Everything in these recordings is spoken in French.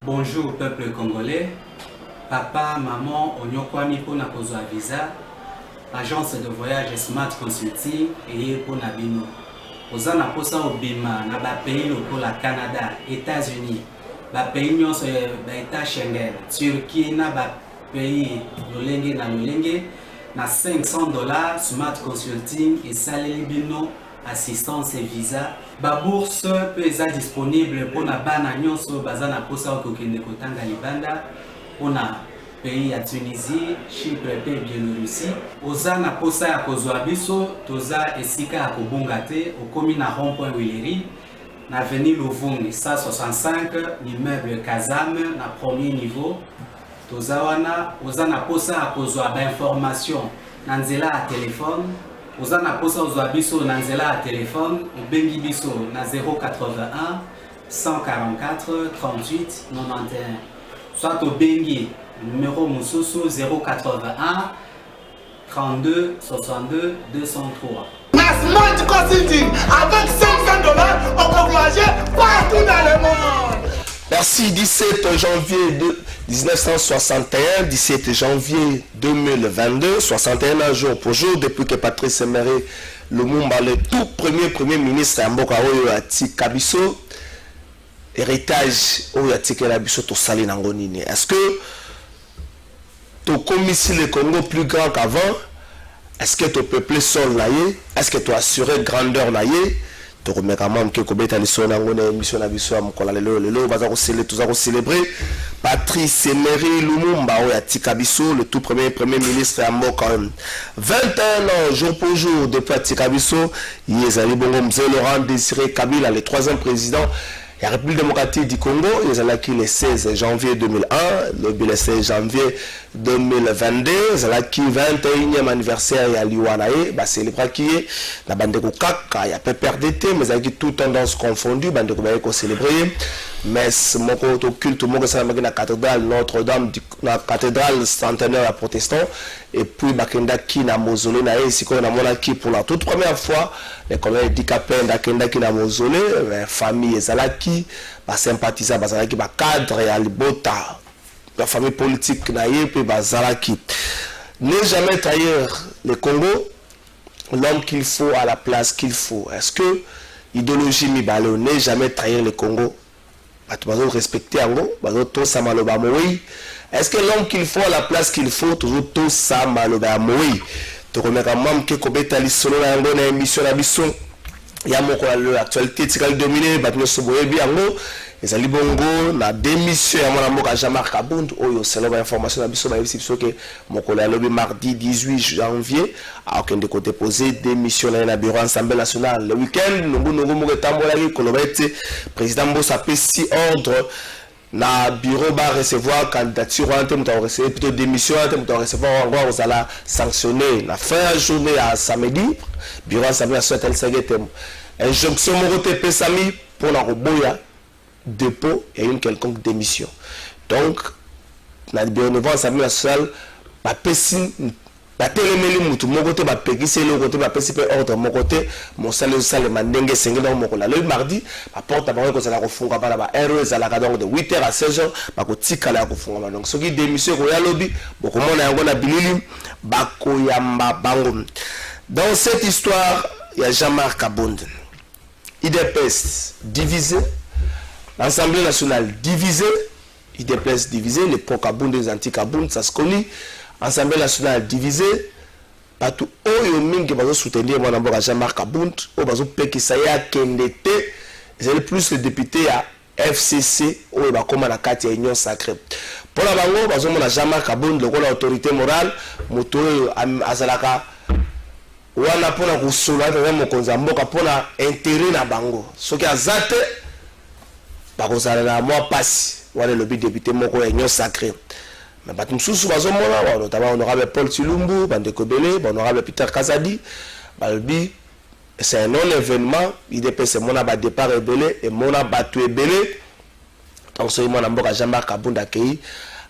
Bonjour peuple congolais, papa, maman, onyokwami pona kozwa visa, agence de voyage Smart Consulting et pona bino. Oza na posa obima na ba pays lokola Canada, États-Unis, ba pays nyonso ba État Schengen, Turquie na ba pays lolenge na lolenge na $500 Smart Consulting et saleli bino assistance et visa. Ba bourse peut être disponible pour na bana nyonso baza na posa okokende kotanga libanda pona pays ya Tunisie, Chypre pe Biélorussie. Oza na posa ya kozwa biso toza esika ya kobunga te okomi na rond-point Willery na avenue Louvungi 165 immeuble Kazam na premier niveau. Toza wana oza na posa ya kozwa ba information na nzela ya téléphone. Oza na posa ozwa biso na nzela ya téléphone obengi biso na 081 144 38 91 soit obengi numéro mosusu 081 32 62 203. Smart Consulting avec $500 on peut voyager partout dans le monde. Merci. 17 janvier 1961, 17 janvier 2022, 61 jours pour jour depuis que Patrice Emery Lumumba, le tout premier ministre ya mboka oyo atika biso héritage oyo atikela biso tosali nango nini. Est-ce que tokomisi le Congo plus grand qu'avant? Est-ce que tu peuple sol na ye? Est-ce que tu assuré grandeur na ye? Tu remets quand même que Kobeta Lisson a une émission à Bissou à Mokola Lelo, va célébrer Patrice Emery Lumumba, Tikabiso, le tout premier ministre à Moka. 21 ans, jour pour jour, depuis Tikabiso, Yezali Bongo Mzé Laurent Désiré Kabila, le troisième président. La République démocratique du Congo, ils ont acquis le 16 janvier 2001, le 16 janvier 2022, ils ont acquis le 21e anniversaire à Liwanae, c'est le bras qui est, la bande de Kaka, il y a peu d'été, mais ils ont acquis tout tendance confondue, bande de Kaka célébrer, mais mon culte, mon la cathédrale Notre-Dame, la cathédrale centenaire protestant, et puis Bakenda qui n'a mausolée, ici qu'on a mon acquis pour la toute première fois, les collègues handicapés Bakenda qui n'a mausolée, famille Zalaki, sympathisant Bazalaki, cadre et Alibota, la famille politique naïe, puis Bazalaki. Ne jamais trahir le Congo, l'homme qu'il faut à la place qu'il faut. Est-ce que l'idéologie Mibalo, ne jamais trahir le Congo? Tu vas respecter en gros, tout ça maloba oui. Est-ce que l'homme qu'il faut à la place qu'il faut, toujours tout ça maloba oui? Tu remets quand même que Kobeta Lissolo na yango na émission na biso. Ya moko l'actualité tikali dominé, batno soboye bi yango. Ezali bongo na démission ya mwana mboka Jean-Marc Kabund oyo selo ba information na biso ba yebisi biso ke moko la lobi mardi 18 janvier a okende ko déposer démission na bureau Assemblée nationale. Le week-end nungu moko tambola ki kolobete président Mbosa pesi ordre na bureau ba recevoir candidature en termes de recevoir plutôt démission en termes de recevoir encore aux ala sanctionner la fin journée à samedi bureau Assemblée nationale tel sagete injonction morote pesami pour la roboya dépôt et une quelconque démission. Donc, dans le bureau de Assemblée nationale, ma pessin, ma télémélie moutou, mon côté, ma péguissé, le côté, ma pessin, ordre, mon côté, mon salaire, le mandingue, c'est dans mon côté. Le mardi, ma porte à parole, que ça la refonga par là-bas, RE, ça la cadre de 8h à 16h, ma côté, à la refonga. Donc, ce qui démission, il y a lobby, beaucoup de monde a bilili, bakoyamba, bangom. Dans cette histoire, il y a Jean-Marc Kabund. IDPS divisé. L'Assemblée nationale divisée, IDPS divisé, les pro-Kabound des anti-Kabound, ça se connaît. L'Assemblée nationale divisée, partout où il y a soutenir Jean-Marc Kabound, où il y a Kendete, c'est plus le député à FCC, où il y a comme la carte Union sacrée. Pour la bango, il y a Jean-Marc Kabound, l'autorité morale, moto Azalaka, où on a pour la Roussoula, pour la intérêt na bango. Ce qui a zate, bakozala moi passe wale lobby député moko ya union sacré mais batum susu bazomona notamment honorable Paul Chilumbu bandeko belé honorable Peter Kazadi balbi c'est un non événement IDP c'est mon départ ebelé et mon batu ebelé donc c'est mon mboka Jean-Marc Kabund akei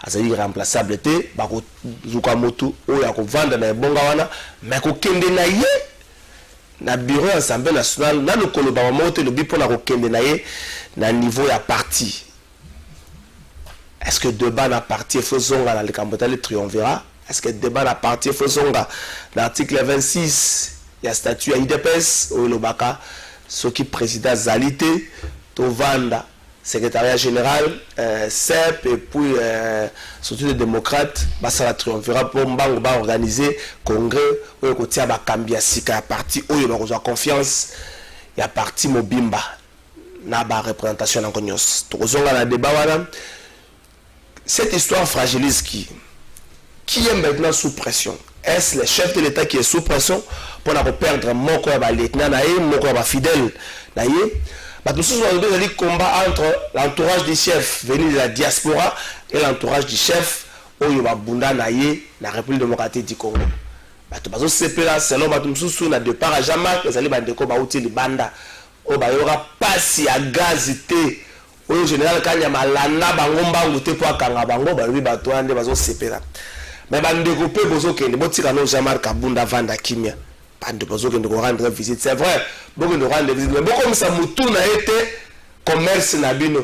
azali irremplaçable te bako zuka motu oya ko vendre na bonga wana mais ko kende na ye na bureau Assemblée nationale na lokolo ba moto le bi pour na ko kende na ye na niveau ya parti est-ce que débat na parti faisonga na likambo le triomvirat? Est-ce que débat na parti faisonga l'article 26 il y a statut à IDPS au Lobaka ce qui président Zalité Tovanda secrétariat général CEP et puis surtout les démocrates ça la triomvirat pour mbango ba organiser congrès où il y a ba kambia sika parti où il y a confiance il y a parti Mobimba na ba représentation en cognos tozonga na débat wana. Cette histoire fragilise qui est maintenant sous pression? Est-ce le chef de l'État qui est sous pression pour ne pas perdre mon corps à lieutenant mon corps à fidèle nous sommes dans le combat entre l'entourage du chef venu de la diaspora et l'entourage du chef Oyoba Bunda Naye la République démocratique du Congo. Nous sommes selon nous na départ à Jamak les alliés bandeko ba uti libanda o ba yora pasi à gazité au général kanya malana bango mbango te po akanga bango ba lui bato ande bazo sepela mais bandeko pe bozo kende botika no Jamar Kabunda vanda kimia bande bozo kende ko rendre visite c'est vrai beaucoup de rendre visite mais beaucoup comme ça mutu na été commerce na bino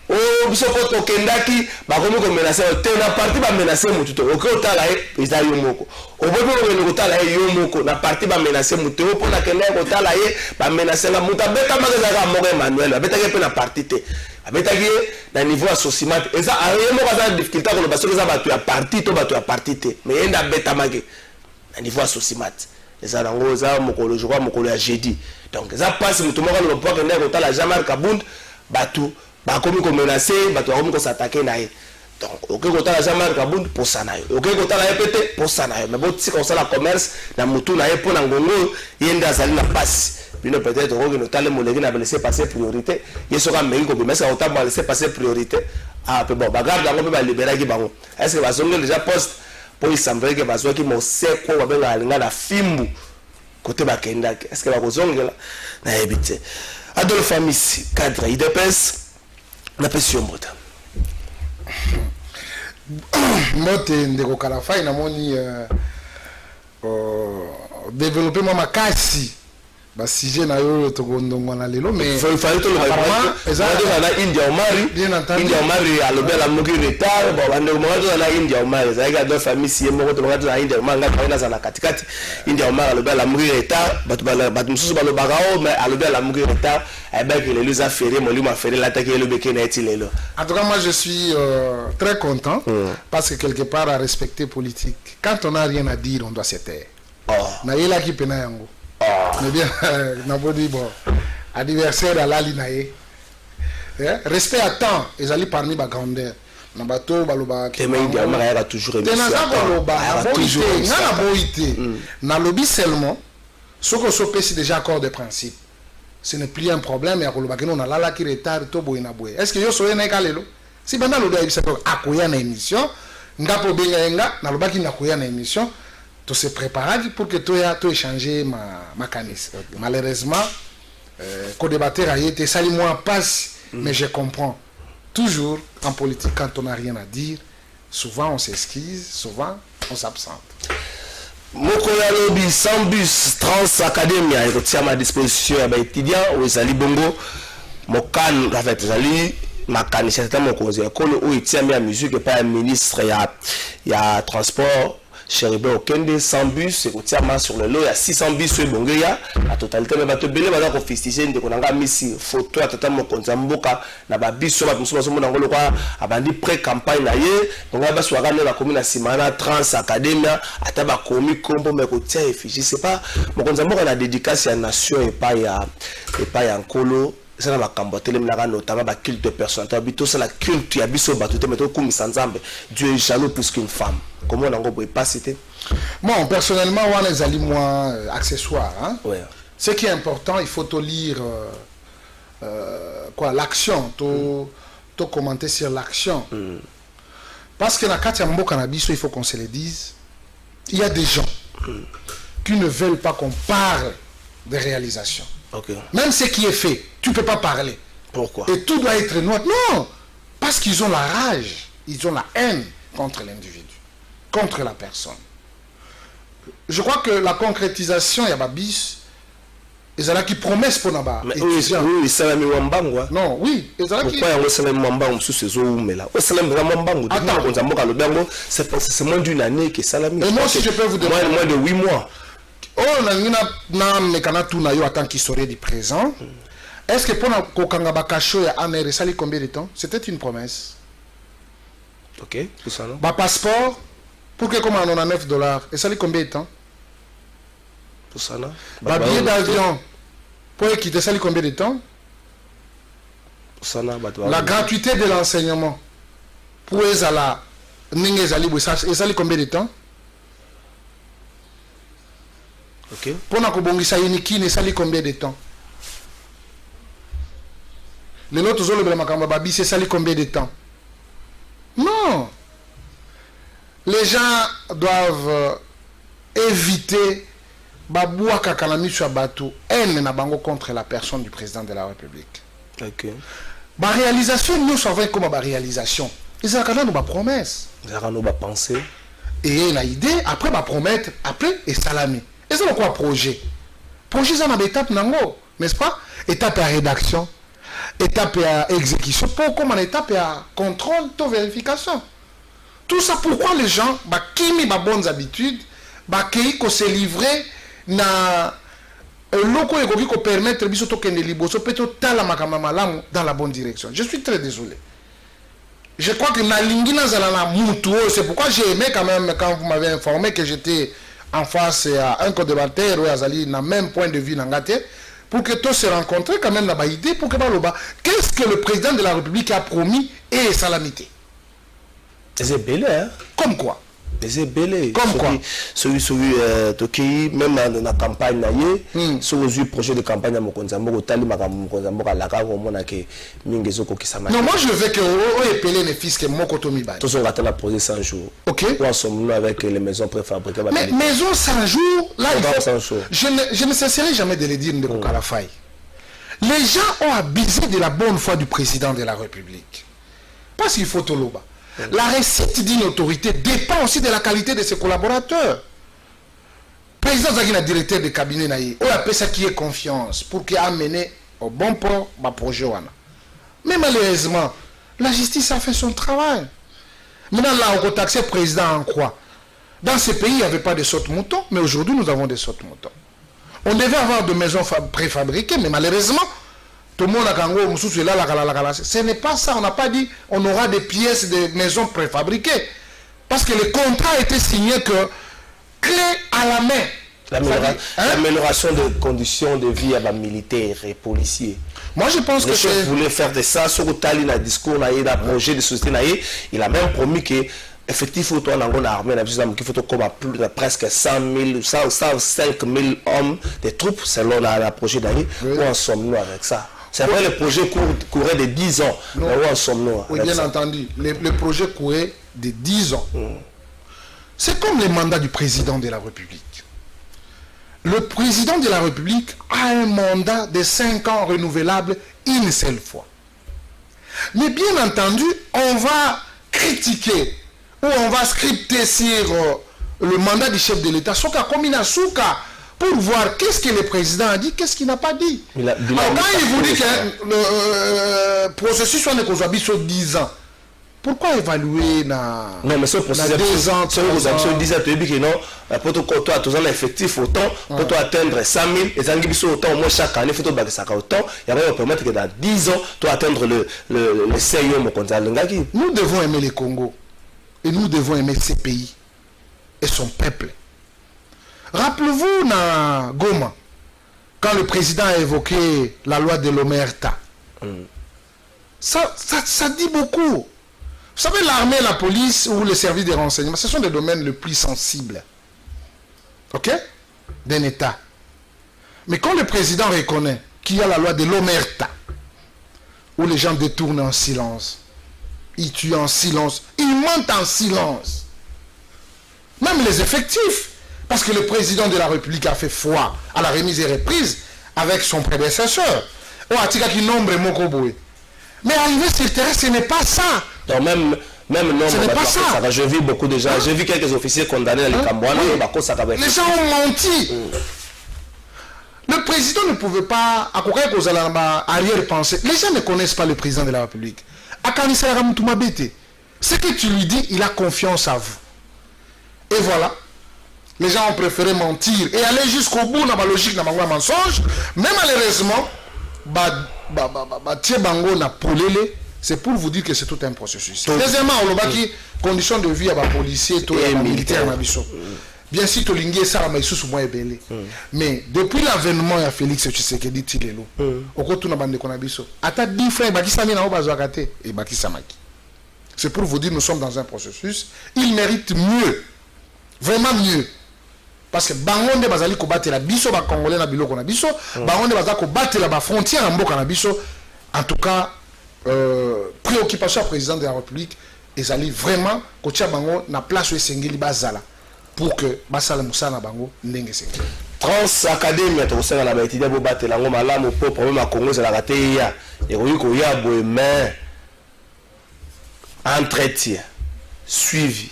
o biso ko to kendaki ba komi ko menacer te na parti ba menacer mutu to ko tala e eza yo moko o bobo ko tala e yo moko na parti ba menacer mutu o pona kende ko tala e ba menacer la muta beta magaza ka mo Emmanuel beta ke pe na parti te abetaki na niveau associat eza ayemo kaza difficulté ko parce que ça batu ya parti to batu ya parti te mais enda beta mage na niveau associat eza nango eza mokolo je crois mokolo ya jeudi donc eza passe mutu moko no poka ndeko tala Jamar Kabund batu ba komi ko menacer batu komi ko s'attaquer na ye donc ok ko tala Jamar Kabund pour ça na yo ok ko tala epete pour ça na yo mais bon si comme ça la commerce na mutu na ye pour na ngongo yenda azali na passe bino peut-être que nous allons molegi na laisser passer priorité yesoka mengi ko mais ça autant laisser passer priorité ah peu bon bagarde yango pe ba libérer ki bango est-ce que bazongo déjà poste pour il semblerait que bazo ki mo seko ba benga linga na fimbu côté bakenda est-ce que ba kozongela na ebite Adolphe Amisi cadre IDPS na pression mbota mote ndeko Kalafai na moni développer mama kasi ba sujet na yo to gondongo na lelo mais il fallait tout le apparemment ezala na India Omari alobe la mugi retard ba bande mo to na India Omari za ga do famille si mo to na India Omari ngaka za na katikati India Omari alobe la mugi retard batu mususu ba lo bagao mais alobe la mugi retard et ben que les affaires mo lui m'a fait l'attaquer le beke na eti lelo. En tout cas moi je suis très content parce que quelque part à respecter politique quand on n'a rien à dire on doit se taire. Na yela ki pena yango. Mais bien, Nabodi, bon, adversaire à la linae. Respect à temps, ils allaient parmi les grandeurs. Nabato, Baloba, qui a toujours été. Na lobby seulement, ce que ce c'est déjà accord de principe. Ce n'est plus un problème, et à Koloba, on a la qui retard, Tobo et Naboué. Est-ce que yo soyez Nakalelo? Si pendant le début, c'est à quoi une émission, Ngapo Benga, Naloba qui n'a quoi une émission. Tu se préparer pour que tu aies changé ma canisse. Malheureusement, co-débatteur a été sali moi passe, mais je comprends. Toujours en politique, quand on n'a rien à dire, souvent on s'excuse, souvent on s'absente. Mokola lobby sans bus trans academia et retient à ma disposition à étudiants ou Zali Bongo Mokan en fait Zali ma canisse c'est mon cause école où il tient à musique et pas un ministre il y a transport Chéribe Okende 100 bus c'est entièrement sur le lot il y a 600 bus sur Bongeya la totalité mais bato belé bana ko festiger ndeko nanga misi photo à totalement konza mboka na ba bus sur ba musuba so mona ngolo kwa abandi pré campagne na ye donc ba soaka ne ba komi na simana trans academia ata ba komi kombo mais ko tia effigie c'est pas mo konza mboka na dédicace à nation et pas ya nkolo ça va camboter notamment ba culte de personnalité bito ça la culte ya biso batuté mais to kumisa nzambe Dieu est jaloux plus qu'une femme. Comment on ne peut pas citer? Bon, personnellement, on les alliés moins accessoires. Hein? Ouais. Ce qui est important, il faut te lire quoi, l'action, te commenter sur l'action. Parce que dans le cas de cannabis, il faut qu'on se le dise, il y a des gens qui ne veulent pas qu'on parle des réalisations. Okay. Même ce qui est fait, tu ne peux pas parler. Pourquoi? Et tout doit être noir. Non! Parce qu'ils ont la rage, ils ont la haine contre l'individu, contre la personne. Je crois que la concrétisation, il y a Babis, Ezala qui promesse pour Naba. Oui, salami Wambangwa. Non, oui. Ezala qui. Pourquoi on salami Wambangwa sous ces eaux là? On salami Wambangwa. Attends, c'est moins d'une année que salami. Et moi aussi, je peux vous demander. Moins de 8 mois. Oh, en tant qu'historien du présent, est-ce que pour Kokanga Bakacho et Aner, ça combien de temps? C'était une promesse. Ok, pour ça non? Bah, passeport, pour que comme on a $9, et ça combien de temps? Pour ça non? Bah, billet d'avion, pour quitter ça combien de temps? Pour ça non? La gratuité de l'enseignement, pour Ezala, Ningezali, et ça combien de temps? Ok. Pour Nakobongisa Yenikine, ça combien de temps? Les autres zones de Makamba Babi, c'est ça combien de temps? Non. Les gens doivent éviter Baboua Kakalami sur Batou, haine na bango contre la personne du président de la République. Ok. La réalisation, nous savons comment la réalisation. Ils ont quand même une promesse. Ils ont une pensée. Et une idée, après, va promettre, après, et salami. Et c'est quoi projet? Projet, c'est une étape, n'est-ce pas? Étape à rédaction, étape à exécution, pour comme une étape à contrôle, de vérification. Tout ça, pourquoi les gens, qui mis de bonnes habitudes, qui se livrer na loko ekoki ko permettre biso to kende liboso peut tala makama malamu dans la bonne direction. Je suis très désolé. Je crois que na lingi na zala na mutu, c'est pourquoi j'ai aimé quand même quand vous m'avez informé que j'étais en face à un co-débatteur ou azali na même point de vue nangate pour que tous se rencontrent quand même na ba idée pour que baloba qu'est-ce que le président de la République a promis et salamité. C'est belé hein. Comme quoi? C'est belé. Comme quoi? Celui même dans la campagne sur le projet de campagne à Mokonzambo tali Mokonzambo la ka komona ke mingezo ko kisama. Non, moi je veux que o epelé les fils que Mokotomi ba. Tous on va la poser 100 jours. OK. Où en sommes-nous avec les maisons préfabriquées? Mais maison 100 jours, là il faut... 100 jours. Je ne cesserai jamais de le dire de Kokalafay. Les gens ont abusé de la bonne foi du président de la République. Parce qu'il faut Toloba. La réussite d'une autorité dépend aussi de la qualité de ses collaborateurs. Président Zagina, directeur de cabinet, on appelle ça qui est confiance pour qu'il amené au bon port ma projet. Mais malheureusement, la justice a fait son travail. Maintenant, là, on peut taxer le président en quoi? Dans ce pays, il n'y avait pas de saute-moutons, mais aujourd'hui, nous avons des saute-moutons. On devait avoir de maisons préfabriquées, mais malheureusement, tout le monde a là, ce n'est pas ça, on n'a pas dit on aura des pièces de maisons préfabriquées. Parce que le contrat a été signé que clé à la main. L'amélioration des conditions de vie à militaires et policiers. Moi je pense que je voulais faire de ça sur Tali dans le discours, dans le projet de société, il a même promis que effectivement, il faut qu'on armée, il faut qu'on presque 105 000 hommes de troupes selon le projet d'année. Où en sommes-nous avec ça? C'est vrai, le projet courait de 10 ans. Non. Mais où en sommes-nous? Oui, bien entendu. Le projet courait de 10 ans. C'est comme le mandat du président de la République. Le président de la République a un mandat de 5 ans renouvelable une seule fois. Mais bien entendu, on va critiquer ou on va scripter sur le mandat du chef de l'État, Soka Komina Souka, pour voir qu'est-ce que le président a dit, qu'est-ce qu'il n'a pas dit. Alors quand il vous dit que le processus soit ne sur 10 ans, pourquoi évaluer na non mais ce processus 2 ans, vous avez dit que non pour toi tous les effectifs autant pour toi atteindre 100 000 et ça ngi autant au moins chaque année faut toi ça autant il va permettre que dans 10 ans toi atteindre le CIO Mokonzalengaki. Nous devons aimer le Congo et nous devons aimer ces pays et son peuple. Rappelez-vous na Goma quand le président a évoqué la loi de l'Omerta. Ça dit beaucoup. Vous savez, l'armée, la police ou le service de renseignement, ce sont des domaines les plus sensibles. OK? D'un État. Mais quand le président reconnaît qu'il y a la loi de l'Omerta, où les gens détournent en silence, ils tuent en silence, ils mentent en silence. Même les effectifs. Parce que le président de la République a fait foi à la remise et reprise avec son prédécesseur. Mais arriver sur le terrain, ce n'est pas ça. Non, même non, ce n'est pas ça. Je vis beaucoup de gens. J'ai vu quelques officiers condamnés dans les Cambouana. Les gens ont menti. Le le président ne pouvait pas arrière-penser. Les gens ne connaissent pas le président de la République. Ce que tu lui dis, il a confiance à vous. Et voilà. Les gens ont préféré mentir et aller jusqu'au bout dans la logique, dans le mensonge. Mais malheureusement, c'est pour vous dire que c'est tout un processus. Deuxièmement, on a dit conditions de vie à les policiers et militaires. Bien sûr, tu l'ingé ça, mais sous moins belé. Mais depuis l'avènement de Félix Tshisekedi Tilelo, au côté de bande konabiso, ata 10 frères bakisami na bazwakate et bakisamaki. C'est pour vous dire nous sommes dans un processus, il mérite mieux. Vraiment mieux. Parce que bangonde bazali ko battre la biso ba congolais na biloko na biso, bangonde bazali ko battre la frontière na mboka na biso. En tout cas, préoccupation président de la République ezali vraiment ko tia bango na place où esengeli bazala. Pour que basala musana bango ndenge sengeli. Trans Academy to sala na ba étudiant bo batela ngo malamu po problème à Congo za la raté ya. Et oui ko ya bo mais entretien suivi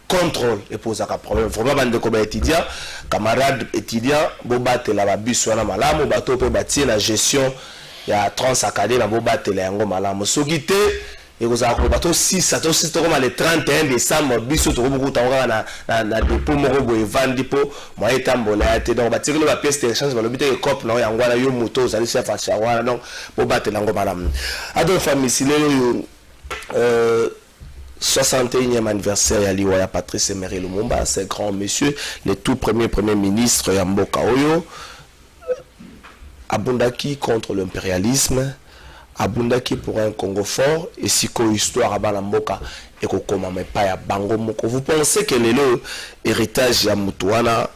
contrôle et pose un problème vraiment bande ko ba étudiant camarades étudiants bo batela ba biso na malamu bato pe batie la gestion ya Trans Academy bo batela yango malamu soki te et vous avez bateau 6 à 6 le 31 décembre biso to beaucoup tanga na dépôt moko et vendre po moi etambola te donc ba tirer la pièce d'échange ba lobité cop na yango na yo moto za chef à chawa donc bo batela ngo malamu ado famille sile 61e anniversaire ya liwa ya Patrice Emery Lumumba, c'est grand monsieur, le tout premier ministre ya mboka oyo abundaki contre l'impérialisme, abundaki pour un Congo fort et si ko histoire à balamboka et ko koma mais pas ya bango moko. Vous pensez que le héritage ya mutuana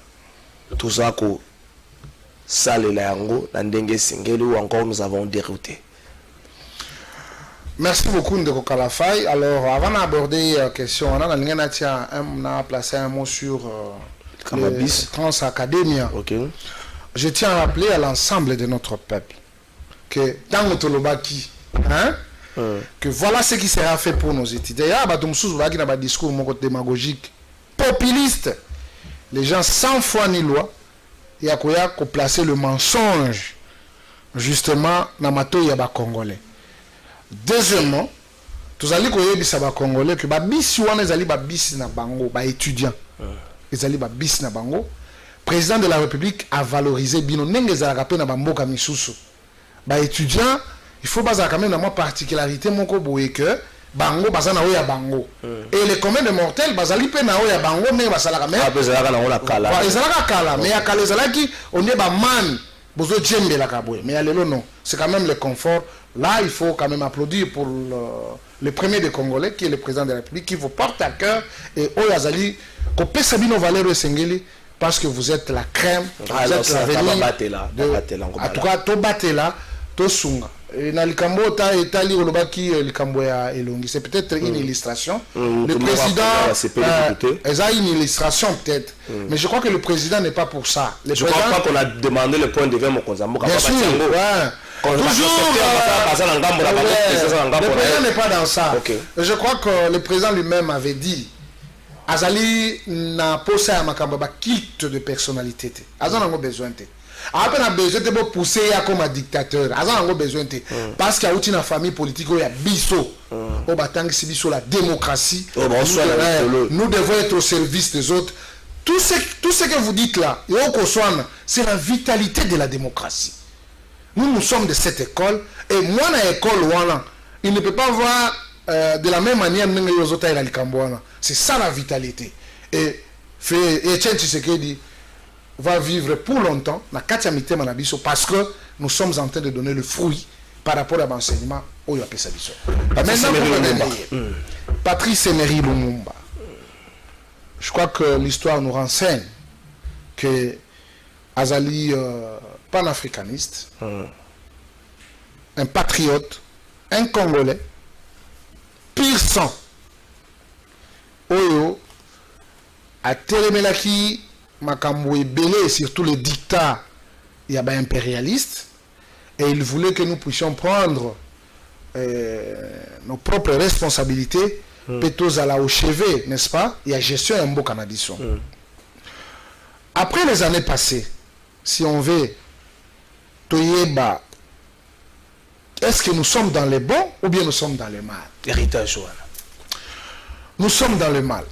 tout ça ko sale la yango na ndenge singeli ou encore nous avons dérouté? Merci beaucoup Ndeko Kalafay. Alors avant d'aborder la question, on a placé un mot sur le Trans Academy. Okay. Je tiens à rappeler à l'ensemble de notre peuple que dans notre lobaki, que voilà ce qui sera fait pour nos étudiants. Il y a un discours démagogique, populiste. Les gens sans foi ni loi, il y a placer le mensonge justement dans mato yaba congolais. Deuxièmement, tous allez koyebisa ba congolais que ba bisi wana ezali ba bisi na bango ba étudiants. Ezali ba bisi na bango. Président de la République a valorisé bino ndenge za rapé na bamboka misusu. Ba étudiants, il faut baza quand même dans ma particularité moko boye que bango baza na oya bango. Et les communs de mortels bazali pe na oya bango mais basala quand même. Ah bezala na ona kala. Ba ezala kala mais ya kala ezala ki on est ba man bozo djembe la kabwe mais alelo non, c'est quand même le confort. Là, il faut quand même applaudir pour le premier des Congolais, qui est le président de la République, qui vous porte à cœur. Et Oyazali, qu'on peut sabino valeur au Sengeli, parce que vous êtes la crème, vous êtes l'avenir. En tout cas, to batela, to sunga. Et dans le Cambo, Tali Olobaki, le Camboya Elongi. C'est peut-être une illustration. Le président, il a une illustration peut-être. Mais je crois que le président n'est pas pour ça. Je ne crois pas qu'on a demandé le point de vue à Mokonzambo. Bien sûr, toujours, le président n'est pas dans ça. Okay. Je crois que le président lui-même avait dit Azali n'a pas ça à Makamba quitte de personnalité. Azali n'a pas besoin de. Après, on a besoin de pousser comme un dictateur. Azali n'a pas besoin de. Parce qu'il y a une famille politique où il y a biso. Au batang c'est biso la démocratie. Nous devons être au service des autres. Tout ce que vous dites là, c'est la vitalité de la démocratie. Nous sommes de cette école et moi dans l'école il ne peut pas voir de la même manière c'est ça la vitalité. Et Etienne Tshisekedi va vivre pour longtemps parce que nous sommes en train de donner le fruit par rapport à l'enseignement au Yapesabiso. Maintenant, Patrice Emery Lumumba. Je crois que l'histoire nous renseigne que Azali panafricaniste, un patriote, un Congolais, pur sang. Oyo a télémelaki makambo belé surtout les dictats il y a impérialistes et il voulait que nous puissions prendre nos propres responsabilités plutôt à la au chevet, n'est-ce pas? Il y a gestion un beau canadisson. Après les années passées, si on veut toyeba est-ce que nous sommes dans les bons ou bien nous sommes dans les mal? Héritage, voilà. Nous sommes dans le mal.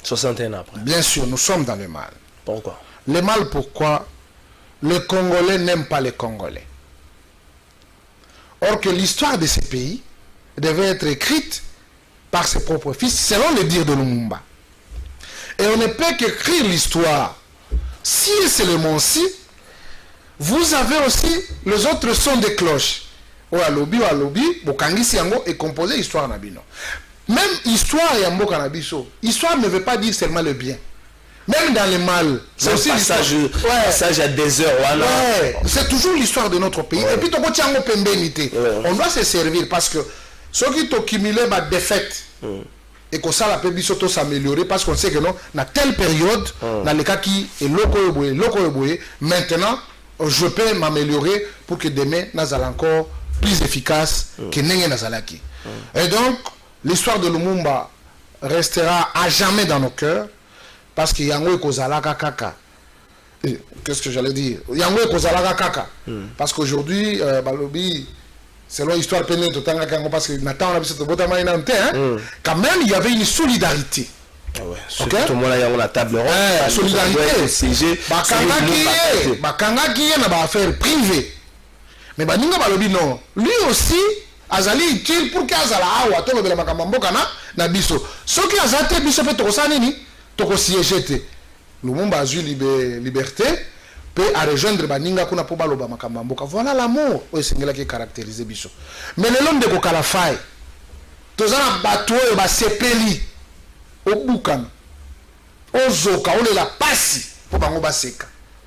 61 ans après. Bien sûr, nous sommes dans le mal. Pourquoi? Le mal, pourquoi? Les Congolais n'aiment pas les Congolais. Or que l'histoire de ces pays devait être écrite par ses propres fils, selon le dire de Lumumba. Et on ne peut qu'écrire l'histoire. Si c'est le Monsi, vous avez aussi les autres sons de cloches. Ou alobi, Bokangisi Yango est composé histoire Nabino. Même histoire Yambo Kanabiso, histoire ne veut pas dire seulement le bien. Même dans le mal, c'est aussi passage à des heures. Voilà. Ouais, c'est toujours l'histoire de notre pays. Ouais. Et puis, on doit se servir parce que ceux qui ont cumulé ma défaite et que ça, la peut s'améliorer parce qu'on sait que non, dans telle période, dans le cas qui est loco, maintenant, je peux m'améliorer pour que demain, nous allons encore plus efficace que Nenge Nazalaki. Et donc, l'histoire de Lumumba restera à jamais dans nos cœurs. Parce que Yango Kozalaka Kaka. Qu'est-ce que j'allais dire? Yango Kozalaka Kaka. Parce qu'aujourd'hui, Balobi, selon l'histoire pénale, parce que Nathan on a vu cette quand même, il y avait une solidarité. Tout le monde a la table ronde. Solidarité. Bakanga qui est dans l'affaire privée. Mais Baninga Balobi, non. Lui aussi, Azali utile pour qu'Azala Awa, tout le monde na biso. Ce qui a zate biso fait Tosanini. Toko siégete Lumumba a eu liberté peut à rejoindre baninga kuna po baloba makamba mboka. Voilà l'amour oyo sengela qui caractérise biso. Mais le long de kokala fai tozana bato oyo basepeli obukana ozoka ole la pasi po bango baseka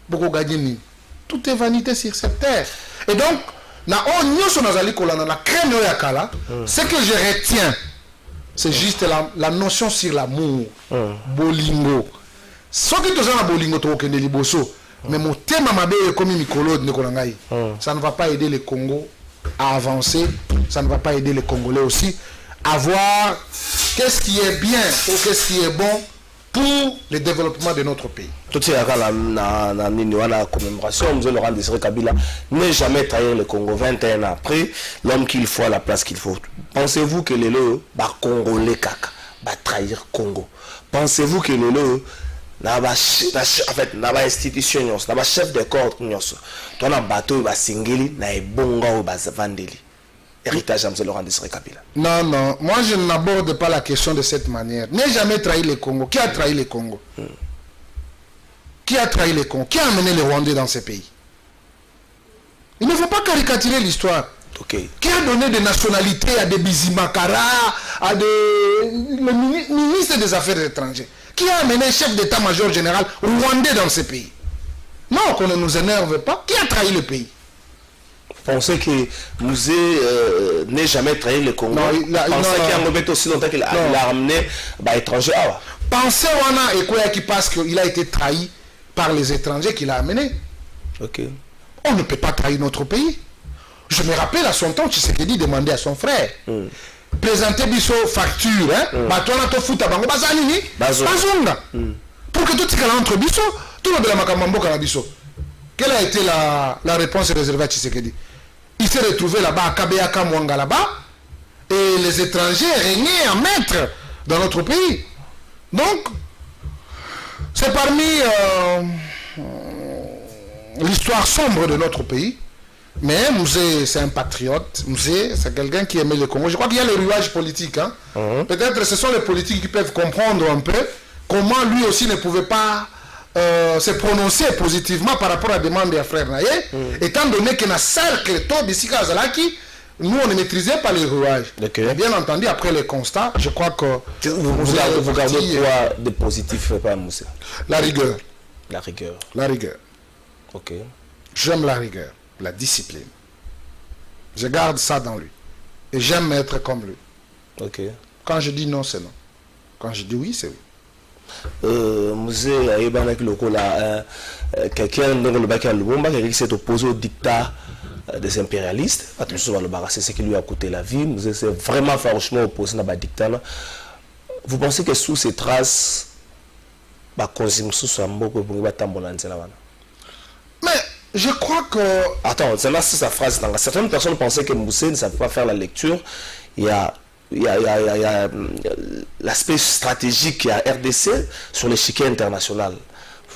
boko gagner nini. Tout est vanité sur cette terre. Et donc na onyoso nazali kolana na crème oyo yakala ce que je retiens c'est juste la notion sur l'amour. Bolingo. Ce qui est dans bolingo, tu es liboso. Mais mon thème est comme Mikolo de Nekolangaï. Ça ne va pas aider le Congo à avancer. Ça ne va pas aider les Congolais aussi à voir qu'est-ce qui est bien ou qu'est-ce qui est bon pour le développement de notre pays. Tout ce qui est la commémoration, M. Laurent Désiré Kabila n'est jamais trahir le Congo 21 ans après, l'homme qu'il faut à la place qu'il faut. Pensez-vous que les Congolais va trahir Congo? Pensez-vous que les na institution na chef de corps ton bateau va singeli na ebonga va vandeli héritage de M. Laurent Désiré Kabila? Non, non, moi je n'aborde pas la question de cette manière. N'est jamais trahi le Congo. Qui a trahi le Congo? Qui a trahi le Congo? Qui a amené les Rwandais dans ces pays? Il ne faut pas caricaturer l'histoire. Okay. Qui a donné des nationalités à des Bizimakara, à des ministres des Affaires étrangères? Qui a amené un chef d'état-major général rwandais dans ces pays? Non, qu'on ne nous énerve pas. Qui a trahi le pays? Pensez que Musée n'est jamais trahi le Congo. Pensez qu'il a embêté aussi longtemps qu'il a ramené étranger. Pensez Wana et quoi qui passe qu'il a été trahi par les étrangers qu'il a amenés. Okay. On ne peut pas trahir notre pays. Je me rappelle à son temps, Tshisekedi demandait à son frère présenter biso facture, batona to futa bango bazanini bazonga pour que tout ce entre biso tout le monde makambo kana biso. Quelle a été la réponse réservée à Tshisekedi? Il s'est retrouvé là-bas à Kabeyaka Mwanga là-bas et les étrangers régnaient en maître dans notre pays. Donc c'est parmi l'histoire sombre de notre pays. Mais Musée, c'est un patriote. Musée, c'est quelqu'un qui aimait le Congo. Je crois qu'il y a les ruages politiques. Hein. Peut-être ce sont les politiques qui peuvent comprendre un peu comment lui aussi ne pouvait pas se prononcer positivement par rapport à la demande des frères Naye, étant donné que dans le cercle Tobisika Zalaki, nous on ne maîtrisait pas les rouages. Okay. Bien entendu, après les constats, je crois que vous gardez quoi de positif par Musée? La rigueur. La rigueur. La rigueur. Ok. J'aime la rigueur. La discipline. Je garde ça dans lui. Et j'aime être comme lui. Ok. Quand je dis non, c'est non. Quand je dis oui, c'est oui. Musée, quelqu'un dans le bac à Lumumba qui s'est opposé au dictat des impérialistes. C'est ce qui lui a coûté la vie. Musée s'est vraiment farouchement opposé à ce dictat. Vous pensez que sous ces traces, mais Je crois que... Attends, c'est là sa phrase. Certaines personnes pensaient que Moussé ne savait pas faire la lecture. Il y a l'aspect stratégique à RDC sur l'échiquier international.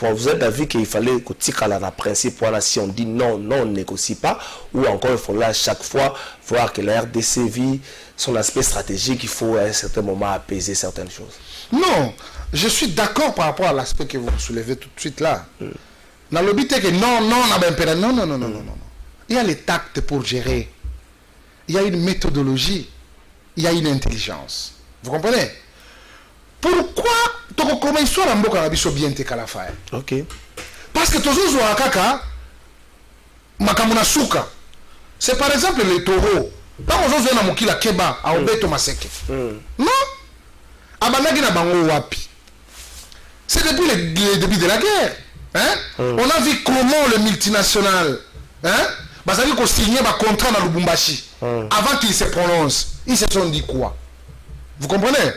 Vous êtes d'avis qu'il fallait que Tikala na principe, voilà, si on dit non, on ne négocie pas, ou encore il faudra à chaque fois voir que la RDC vit son aspect stratégique, il faut à un certain moment apaiser certaines choses. Non, je suis d'accord par rapport à l'aspect que vous soulevez tout de suite là. Dans le but que non. Il y a les tacts pour gérer. Il y a une méthodologie. Il y a une intelligence. Vous comprenez? Pourquoi tu commences soit la mboka na bien te kalafa? Ok. Parce que toujours zo akaka makamuna suka. C'est par exemple les taureaux. Quand on zo na mokila keba a obeto maseke. Non? Abanagi na bango wapi. C'est depuis le début de la guerre. Hein? On a vu comment le multinational, hein? Basali ko signé un contrat dans Lubumbashi. Avant qu'il se prononce, ils se sont dit quoi? Vous comprenez?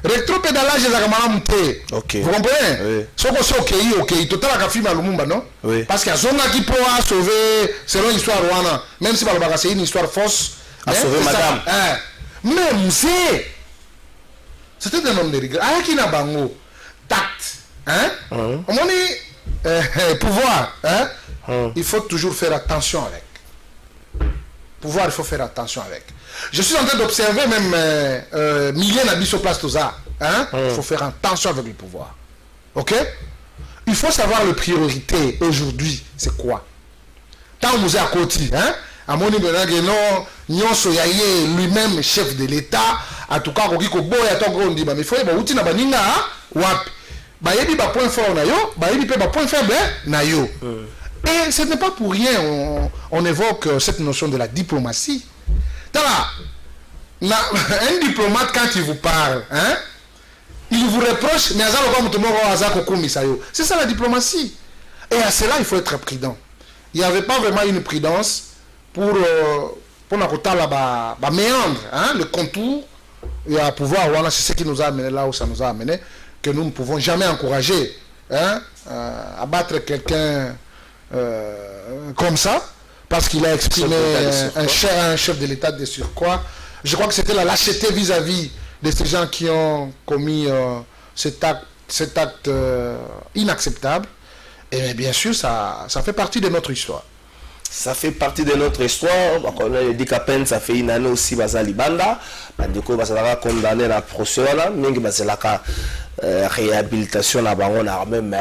Rétropédalage des agamamte. Ok. Vous comprenez? Oui. Soko so ok. Total a film à Lumumba, non? Oui. Parce qu'il y a Zonga qui peut sauver, selon l'histoire Rwanda, même si c'est une histoire fausse. A sauvé madame. Même c'est. C'était un homme de rigueur. Ah, qui n'a bango. Tact. Hein? On dit pouvoir. Hein? Il faut toujours faire attention avec. Pouvoir, il faut faire attention avec. Je suis en train d'observer même Milien Nabiso Place Toza. Hein? Il faut faire attention avec le pouvoir. Ok? Il faut savoir les priorités aujourd'hui. C'est quoi? Tant que vous êtes à côté, hein? À mon niveau, non, Soyaye lui-même chef de l'État. En tout cas, il faut point fort na yo, point faible na yo. Et ce n'est pas pour rien on évoque cette notion de la diplomatie. Un diplomate, quand il vous parle, hein, il vous reproche, mais c'est ça la diplomatie. Et à cela, il faut être prudent. Il n'y avait pas vraiment une prudence pour la méandre, hein, le contour, et à pouvoir, voilà, c'est ce qui nous a amené là où ça nous a amené, que nous ne pouvons jamais encourager, hein, à battre quelqu'un comme ça, parce qu'il a exprimé un chef de l'État de surcroît. Je crois que c'était la lâcheté vis-à-vis de ces gens qui ont commis cet acte inacceptable. Et bien sûr, ça fait partie de notre histoire. Ça fait partie de notre histoire. On a dit qu'à peine ça fait une année aussi, Bazali Banda. Du coup, Bazala condamné la procès là, mais Bazala réhabilitation là, on a même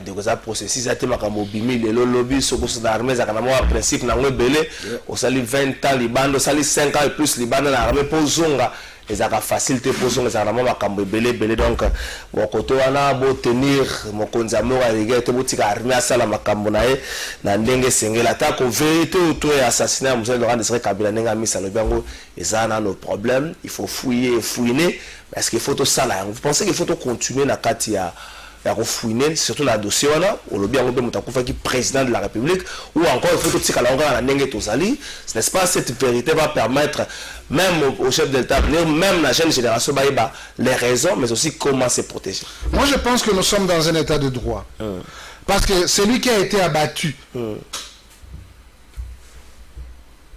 du coup ça processus a été makamobimi le lobby sur ce d'armée ça quand même principe na belé au sali 20 ans libando sali 5 ans et plus libando na armée pour zonga les a facilité pour zonga ça vraiment makambo belé donc bon côté wana bo tenir mon konzamo à rigueur te botika armée à sala makambo na ndenge sengela ta ko vérité autour et assassinat monsieur Laurent Désiré Kabila nenga misa no bango et ça a nos problèmes il faut fouiner. Est-ce qu'il faut tout ça là? Vous pensez qu'il faut tout continuer la carte à refouiner, surtout la dossier là, au lobby à Robert Moutakoufaki qui est président de la République, ou encore il faut tout ça là la Nengue Tozali, n'est-ce pas? Cette vérité va permettre même au chef de l'État, même la jeune génération, les raisons, mais aussi comment se protéger. Moi je pense que nous sommes dans un état de droit. Parce que celui qui a été abattu,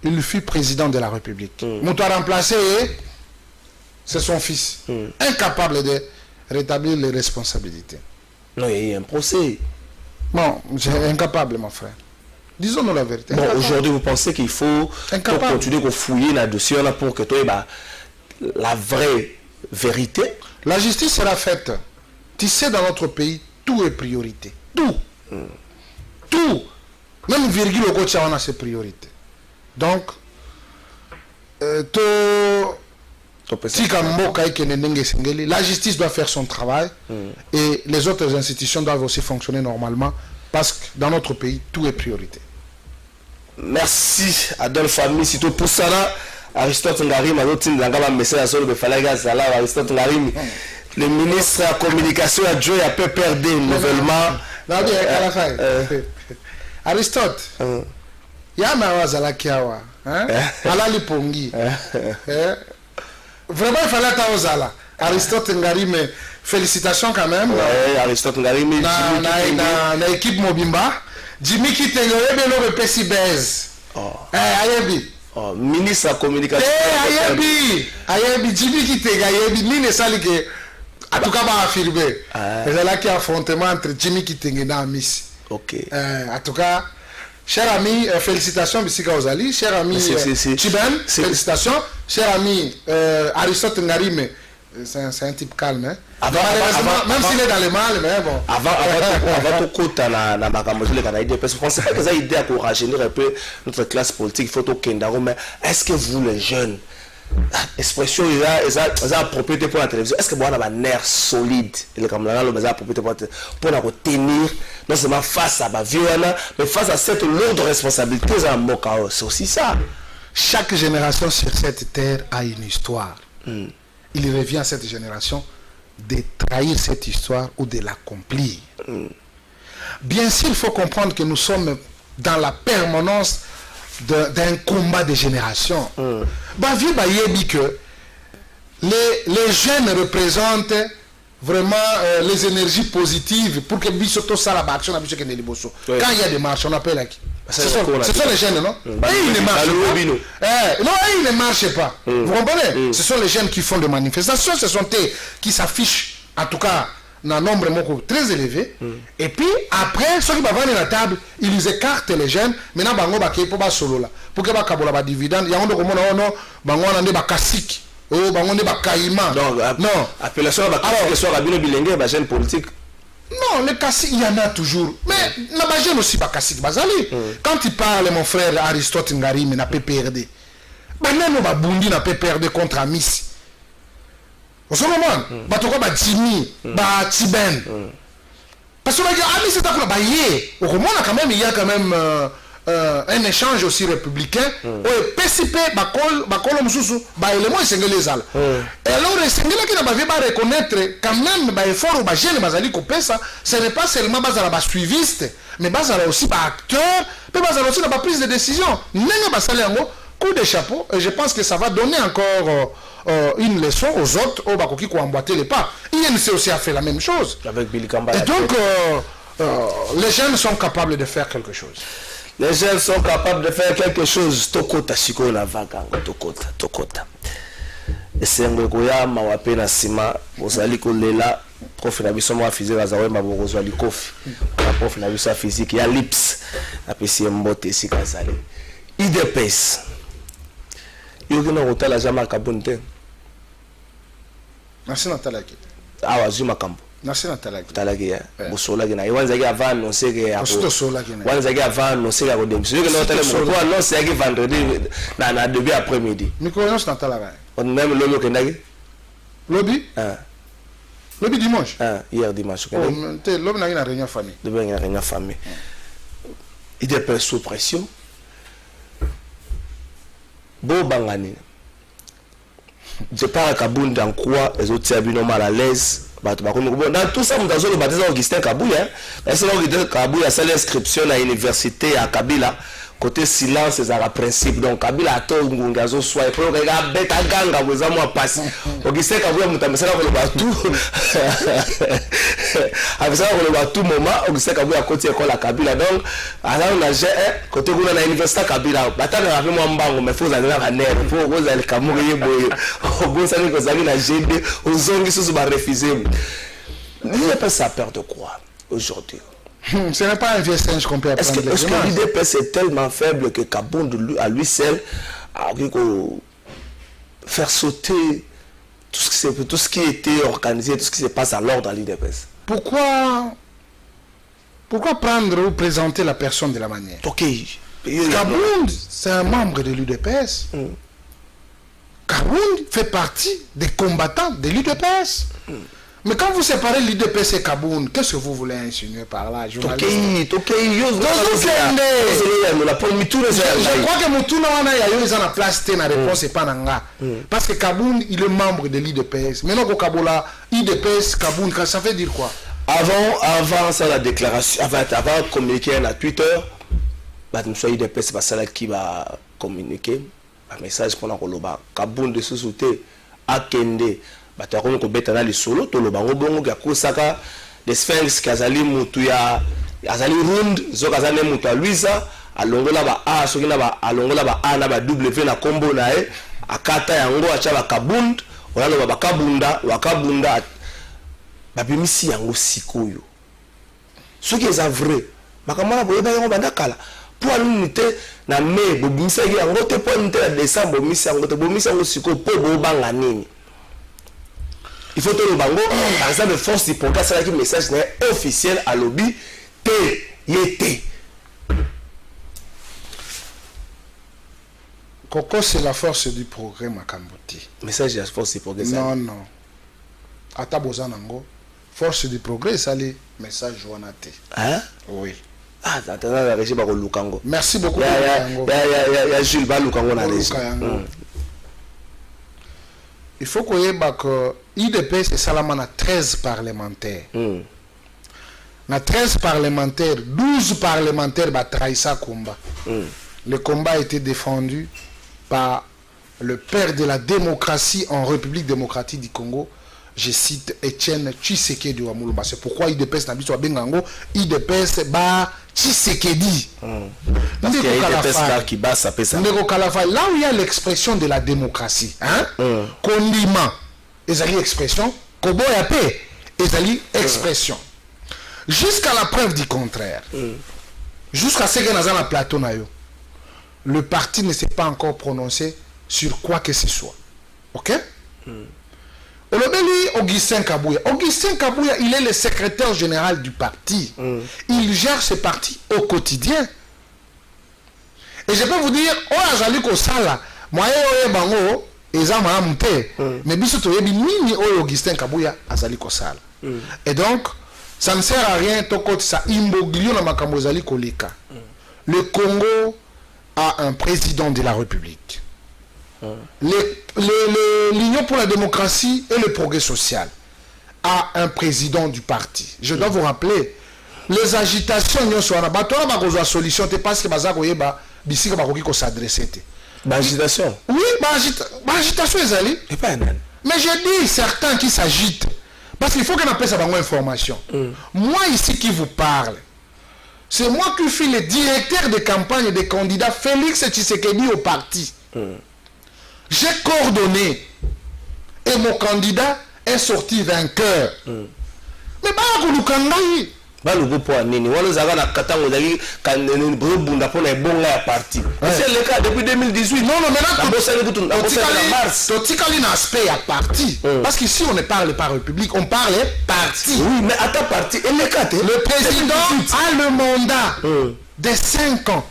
il fut président de la République. Moutou a remplacé. C'est son fils, incapable de rétablir les responsabilités. Non, il y a eu un procès. Bon, c'est incapable, mon frère. Disons-nous la vérité. Bon, aujourd'hui, vous pensez qu'il faut continuer à fouiller la dossier là pour que tu aies la vraie vérité? La justice sera faite. Tu sais, dans notre pays, tout est priorité. Tout. Tout. Même virgule au côté, on a ses priorités. Donc, la justice doit faire son travail et les autres institutions doivent aussi fonctionner normalement parce que dans notre pays, tout est priorité. Merci Adolphe Ami, surtout pour ça là, Aristote Ngarim, le ministre de la communication adjoint à PPRD nouvellement. Aristote, Yana Wazalakiawa, Alali Pongi. Vraiment, il fallait être aux Ala. Aristote Ngarim, félicitations quand même. Ouais, Aristote Ngarim. Dans l'équipe Mobimba. Jimmy Kitenge oyebi le pesi base. Ayebi. Ministre de la communication. Ayebi Jimmy Kitenge ayebi nini sali ke en tout cas va affirmer. C'est là qui affrontement entre Jimmy Kitenge et Miss. OK. En tout cas, cher ami, félicitations Bissika Ozali, cher ami Chiben, félicitations, cher ami Aristote Ngarime. C'est un type calme, hein. Même s'il est dans le mal, mais bon. Avant tout côté na makambo le Canada, parce que je pense pas que ça idée pour rajeunir un peu notre classe politique, il faut tout kendaro, mais est-ce que vous les jeunes, expression ils propriété pour la télévision, est-ce que vous avez un nerf solide et le camarade le propriété pour la retenir non seulement face à ma violence, mais face à cette lourde responsabilité dans mon chaos, c'est aussi ça. Chaque génération sur cette terre a une histoire. Il revient à cette génération de trahir cette histoire ou de l'accomplir. Bien sûr, il faut comprendre que nous sommes dans la permanence d'un combat de génération. Que les jeunes représentent vraiment les énergies positives pour que Bissoto Salabaction quand il y a des marches, on appelle à qui? Ce sont les jeunes, non? Ils ne marchent pas. Non, ils ne marchent pas. Vous comprenez? Ce sont les jeunes qui font des manifestations, ce sont eux qui s'affichent, en tout cas, dans un nombre très élevé. Et puis, après, ceux qui vont vendre la table, ils écartent les jeunes. Maintenant, ils vont faire solo là. Pour qu'ils aient des dividendes, il y a des caciques. Non. Appellation à soit Rabino Bilingue, la jeune politique. Non, les caciques, il y en a toujours. Mais la jeune aussi, pas cacique. Quand il parle, mon frère Aristote Ngari, mais n'a pas perdu. Maintenant, on va bundi n'a pas perdu contre Amis. Au ce moment, Jimmy, Tiben. Parce que Amis, c'est au moment, il y a quand même un échange aussi républicain. PCP, élément les al. Et alors, qui n'a pas reconnaître quand même l'effort au Bagène Bazali Kopesa, ce n'est pas seulement la suiviste, mais aussi acteur, mais aussi la prise de décision. Coup de chapeau, et je pense que ça va donner encore une leçon aux autres qui ont emboîté les pas. INC aussi a fait la même chose. Avec Billy Kamba. Et donc, les jeunes sont capables de faire quelque chose. Les jeunes sont capables de faire quelque chose. Tokota siko la vaga, tokota. Esengo koya mawape na sima, bozali kolela prof na biso mo physique azawe mabokozwa likofi. Na prof na biso physique ya lips. Apesi mbote sika zali. IDPS. Yokina kotala jama kabunte. Merci Natalaki. Awa zuma kambo. Merci Natalaki. Talaki ya. Bosolaki na iwanza ki avant non c'est que wanza ki avant non c'est que démission. Yokina kotala mo non c'est que vendredi na début après-midi. Miko non Natalaka. On même lolo kendaki. Lobby? Lobby dimanche. Hier dimanche. Lobby n'a une réunion famille. Lobby n'a une réunion famille. Il est sous pression. Bo bangani. Je parle à Kaboun dans quoi les autres sont mal à l'aise. Dans tout ça, nous avons le baptême d'Augustin Kabouya. C'est l'Augustin Kabouya, c'est l'inscription à l'université à Kabila. Côté silence, c'est un principe. Donc, Kabila a tout le monde, soit pour le gars, bête à gang, vous avez moi passé. Augustin Kabouya, vous avez tout. Avec ça, on va tout moment. Augustin Kabouya, côté école à Kabila. Donc, alors, on a côté où on a l'université à Kabila. Bataille, on a fait moi mbango, mais il faut aller à nerf. Il faut aller à Kamouri, vous savez que vous avez la GD, aux hommes qui se sont refusés. Il n'y a pas ça peur de quoi aujourd'hui? Ce n'est pas un vieux singe qu'on peut apprendre. Est-ce que l'IDPS est tellement faible que Kabound à lui seul a faire sauter tout ce qui était organisé, tout ce qui se passe à l'ordre à l'IDPS? Pourquoi prendre ou présenter la personne de la manière? Kabound, c'est un membre de l'UDPS. Kabound fait partie des combattants de l'UDPS. Mais quand vous séparez l'IDPS et Kabound, qu'est-ce que vous voulez insinuer par là, journaliste? Je crois que Moutouna a la place de la réponse et pas Nanga. Parce que Kabound, il est membre de l'IDPS. Maintenant que Kabola, IDPS, Kabound, ça veut dire quoi? Avant ça, la déclaration, avant de communiquer à Twitter, l'IDPS, c'est pas ça qui va communiquer. Un message pour la Kabound de sous-souté à Kende. Bataron ko betana li solo to lo bango bongo ya kosaka les sphinx kazali mutu ya azali round zoka azane mutu aluisa alongola ba a soki na ba alongola ba a na ba w na kombo na e akata yango acha ba kabund olalo ba kabunda wakabunda babimisi yango sikoyo soki eza vrai makamala boyeba yango bandakala pour l'unité na mai bobimisa yango te pour l'unité na décembre bobimisa yango te bobimisa yango sikoyo po bobanga nini. Il faut que le bango, par exemple, de force du progrès, c'est un message officiel à lobby, T. Coco, c'est la force du progrès, Makamboti. Message de la force du progrès. Non, non. Atabozanango, force du progrès, ça les messages joanaté. Hein? Oui. Ah, attends, la régie va Lukango. Merci beaucoup. Il y a Jules Balukango dans la régie. Il faut qu'on y ait que l'IDP, c'est Salamana 13 parlementaires. Na 13 parlementaires, 12 parlementaires bah Traïsa combat. Le combat a été défendu par le père de la démocratie en République démocratique du Congo. Je cite Etienne Tshisekedi Wamuluba. C'est pourquoi IDPS n'a pas bengango. IDPS ba Tshisekedi. Parce qu'il y a IDPS qui bat ça peut ça. Là où il y a l'expression de la démocratie, hein? Condiment. Ezali expression. Kobo yapé. Ezali expression. Jusqu'à la preuve du contraire. Jusqu'à ce que nous avons un plateau nayo. Le parti ne s'est pas encore prononcé sur quoi que ce soit. Ok? Augustin Kabouya. Augustin Kabouya, il est le secrétaire général du parti. Il gère ce parti au quotidien. Et je peux vous dire, oh, j'allais qu'au sala, moi, bango, mais biso Augustin Kabouya, azali ko sala. Et donc, ça ne sert à rien, ça imboglio na makambo zali koleka. Le Congo a un président de la République. L'Union pour la démocratie et le progrès social a un président du parti. Je dois vous rappeler, les agitations sont en bas. Toi, tu as une solution, parce que tu as s'adresser. Agitation? Oui, agitation est allée. Mais j'ai dit certains qui s'agitent. Parce qu'il faut qu'on appelle ça dans information. Moi ici qui vous parle, c'est moi qui suis le directeur de campagne des candidats Félix Tshisekedi au parti. J'ai coordonné et mon candidat est sorti vainqueur. Mais balugo po nini wala zaka na katango dali kanene bunda po na bonga ya parti. C'est le cas depuis 2018. Non non, maintenant mars. Totikali na aspect à parti. Parce qu'ici on ne parle pas république, on parle parti. Oui, mais à ta parti, le président a le mandat de 5 ans.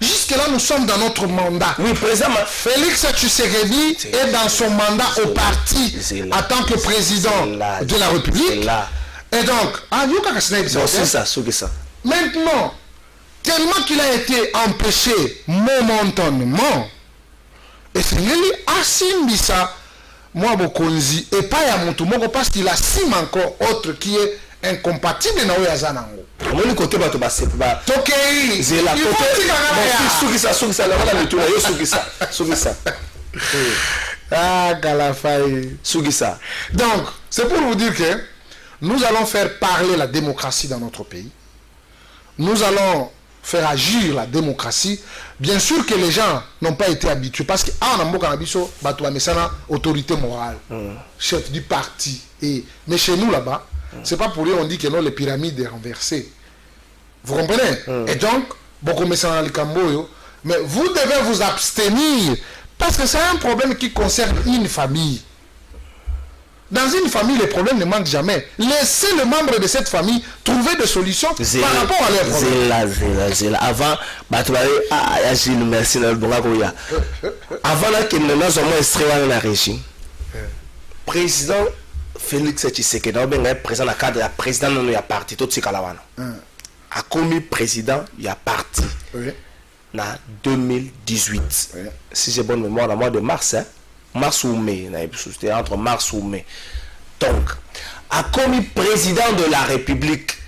Jusque-là, nous sommes dans notre mandat. Oui, président. Félix Tshisekedi est dans son mandat au parti en tant que président de la République. Et donc, c'est ça. Maintenant, tellement qu'il a été empêché momentanément, et c'est lui Asimbisa, moi, Bokonzi, et pas Yamoto, parce qu'il a sim encore autre qui est incompatible na Oyazanango. Comment le côté bato basse ba Tokei c'est la Sugisa. Ah Galafai Sugisa. Donc, c'est pour vous dire que nous allons faire parler la démocratie dans notre pays. Nous allons faire agir la démocratie. Bien sûr que les gens n'ont pas été habitués parce que autorité morale, chef du parti. Mais chez nous là-bas, c'est pas pour lui on dit que non, les pyramides est renversée. Vous comprenez? Et donc, beaucoup mais vous devez vous abstenir parce que c'est un problème qui concerne une famille. Dans une famille, les problèmes ne manquent jamais. Laissez le membre de cette famille trouver des solutions par rapport à leurs problèmes. Zéla. Avant, merci. Avant que nous avons extrait la régime, président Félix Tshisekedi est président dans le cadre de la président de la parti. Tout ce qu'il a commis président, il y a parti. En 2018. Si j'ai bonne mémoire, le mois de mars, mars ou mai, c'était entre mars ou mai. Donc, a commis président de la République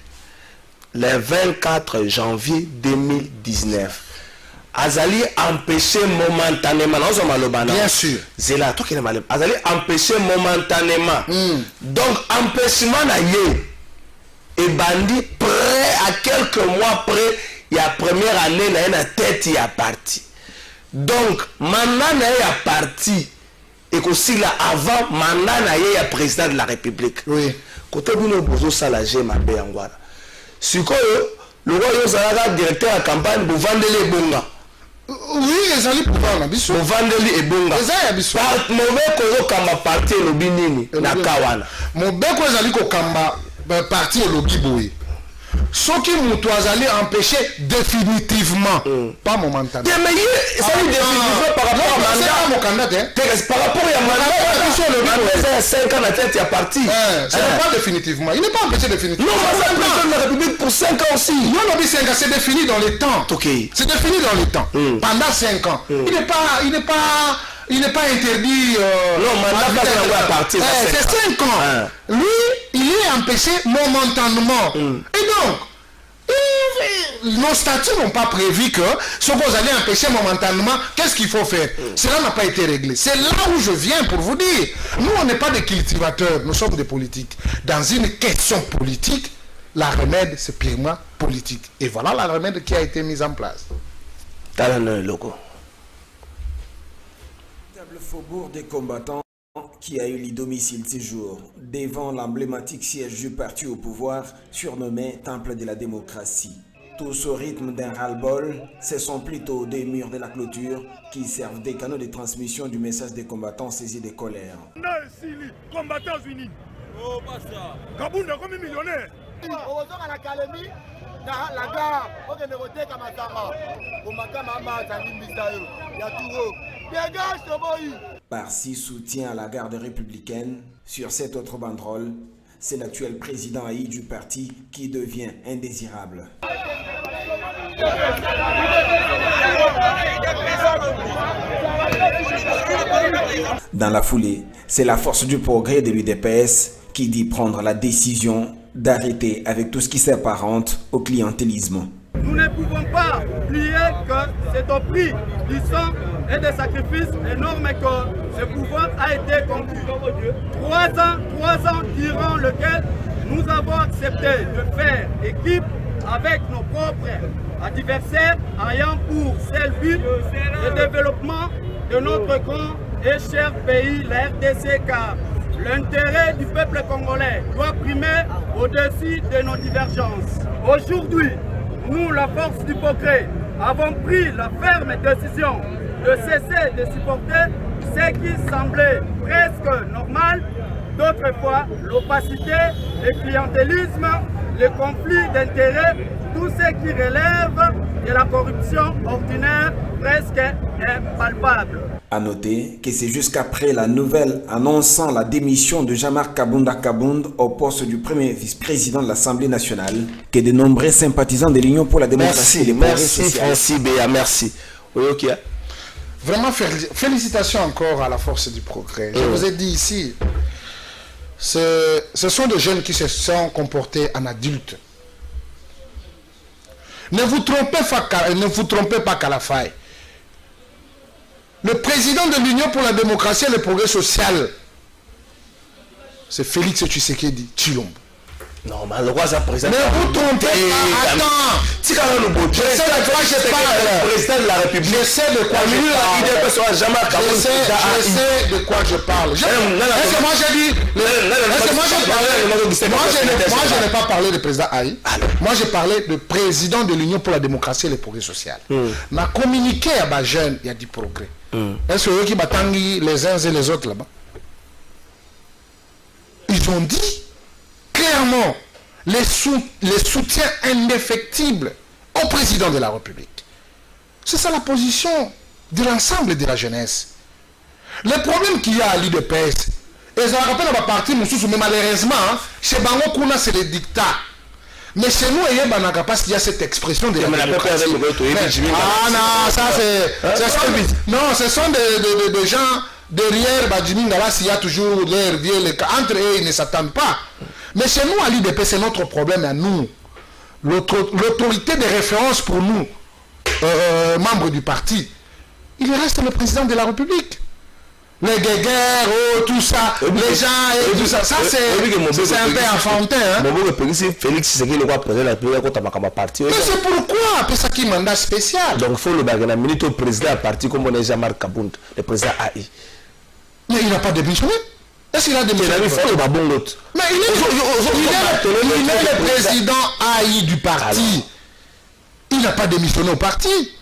le 24 janvier 2019. Azali empêché momentanément. Bien sûr. Zéla, toi qui es malade. Azali empêché momentanément. Donc, empêchement na yé. Et bandit à quelques mois près, il y a première année, il y a une tête, il y a parti. Donc, mandat il y a parti. Et aussi là, avant, mandat il y a président de la République. Oui. Côté de bozo ça la j'ai ma bé angwara. Si quoi, le roi Yozalaga, directeur de la campagne, vous vendez les bonga. Oui, les alliés pour voir, biso. Vous vendez les bonga. Les alliés, biso. Mauvais kozo kamba parti le binini na kawana. Mon bec les alliés ko kamba parti le lobby boy. Ce qui nous a empêché définitivement, pas momentanément. Mais ça veut dire par rapport à mandat. Par rapport à mandat, il y a 5 ans la tête, il y a parti. Ce n'est pas définitivement. Il n'est pas empêché définitivement. Non, mais ça président de la République pour 5 ans aussi. Non, non, 5 ans, c'est défini dans les temps. Ok. C'est défini dans les temps. Pendant 5 ans. Il n'est pas interdit. Non, mandat pas à partir. C'est 5 ans. Lui, il est empêché momentanément. Et donc, nos statuts n'ont pas prévu que ce que vous allez empêcher momentanément, qu'est-ce qu'il faut faire? Cela n'a pas été réglé. C'est là où je viens pour vous dire. Nous, on n'est pas des cultivateurs, nous sommes des politiques. Dans une question politique, la remède, c'est purement politique. Et voilà la remède qui a été mise en place. Dans le logo. Le faubourg des combattants qui a eu le domicile ces jours devant l'emblématique siège du parti au pouvoir surnommé Temple de la démocratie. Tous au rythme d'un ras-le-bol, ce sont plutôt des murs de la clôture qui servent des canaux de transmission du message des combattants saisis de colère. Combattants unis. Oh, pas ça. Kabounda comme millionnaire. La gare, on est voté comme Par-ci soutien à la garde républicaine, sur cette autre banderole, c'est l'actuel président haï du parti qui devient indésirable. Dans la foulée, c'est la force du progrès de l'UDPS qui dit prendre la décision d'arrêter avec tout ce qui s'apparente au clientélisme. Nous ne pouvons pas oublier que c'est au prix du sang et des sacrifices énormes que ce pouvoir a été conclu. 3 ans durant lesquels nous avons accepté de faire équipe avec nos propres adversaires ayant pour seul but le développement de notre grand et cher pays, la RDC, car l'intérêt du peuple congolais doit primer au-dessus de nos divergences. Aujourd'hui, nous, la force du progrès, avons pris la ferme décision de cesser de supporter ce qui semblait presque normal. D'autres fois, l'opacité, le clientélisme, le conflit d'intérêts, tout ce qui relève de la corruption ordinaire presque impalpable. A noter que c'est jusqu'après la nouvelle annonçant la démission de Jean-Marc Kabunda Kabound au poste du premier vice-président de l'Assemblée nationale que de nombreux sympathisants de l'Union pour la démocratie et les progrès sociaux. Merci Béa, merci. Oui, ok. Vraiment, félicitations encore à la force du progrès. Je vous ai dit ici, ce sont des jeunes qui se sont comportés en adultes. Ne vous trompez pas qu'à la faille. Le président de l'Union pour la démocratie et le progrès social, c'est Félix Tshisekedi Tshilombo. Non, mais le roi, ça présente. Ne vous trompez pas. Attends. Je sais de quoi je parle. Président de la République. Je sais de quoi je parle. Je sais de quoi je parle. Est-ce que moi j'ai dit. Est-ce que moi j'ai parlé. Moi je n'ai pas parlé de président Haï. Moi j'ai parlé de président de l'Union pour la démocratie et le progrès social. On a communiqué à ma jeune, il y a du progrès. Est-ce que eux qui battent les uns et les autres là-bas? Ils ont dit clairement les soutiens indéfectibles au président de la République. C'est ça la position de l'ensemble de la jeunesse. Le problème qu'il y a à l'UDPS, et ça rappelle ma partie, mais malheureusement, chez Bango Kuna, c'est le dictat. Mais chez nous, il y a cette expression de la démocratie. Ah non, ça c'est... Non, ce sont des gens derrière Badjimingala, s'il y a toujours l'air vieux, entre eux, ils ne s'attendent pas. Mais chez nous, à l'IDP, c'est notre problème à nous. L'autorité de référence pour nous, membres du parti, il reste le président de la République. Les guéguerres, oh, tout ça, les gens et tout ça. Ça, c'est un peu enfantin. Hein? Félix Tshisekedi le président de la République quand ma parti. Mais c'est pourquoi c'est ça qui est mandat spécial. Donc il faut le bagarre la minute au président à parti comme on est Jean-Marc Kabound, le président AI. Mais il n'a pas démissionné. Est-ce qu'il a démissionné? Il faut le babon l'autre. Mais il est le président AI du parti. Il n'a pas démissionné au parti.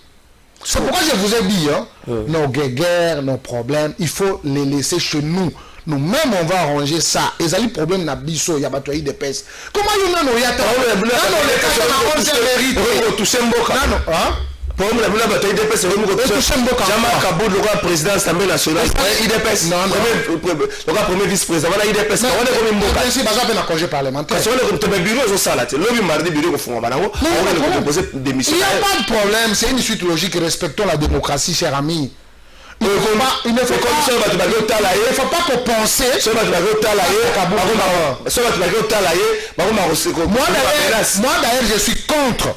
C'est pourquoi je vous ai dit, hein, nos guerres, nos problèmes, il faut les laisser chez nous. Nous-mêmes, on va arranger ça. Et ça, les problèmes, il y a des batois de peste. Comment il y a des batailles pour moi, la bataille d'IDPS, c'est vraiment Jean-Marc Kabound, le président de l'Assemblée nationale. IDPS, le premier vice-président, IDPS. C'est pas un congé parlementaire. Il n'y a pas de problème, c'est une suite logique. Respectons la démocratie, cher ami. Il ne faut pas qu'on pense. Moi d'ailleurs, je suis contre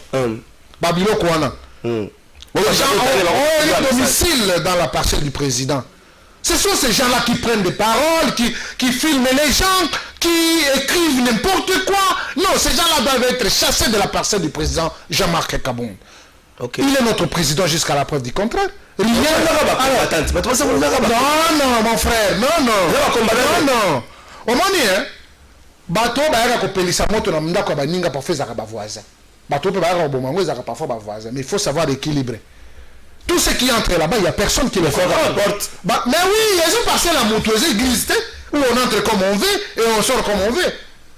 Babilo Kouana. Les gens ont un domicile dans la parcelle du président. Ce sont ces gens-là qui prennent des paroles, qui filment les gens, qui écrivent n'importe quoi. Non, ces gens-là doivent être chassés de la parcelle du président Jean-Marc Kabound. Il est notre président jusqu'à la preuve du contraire. Non, mon frère, non. Au moins, bateau, mais il faut savoir équilibrer. Tout ce qui entre là-bas, il n'y a personne qui le fait rapporte. Mais oui, ils ont passé la montreuse église où on entre comme on veut et on sort comme on veut.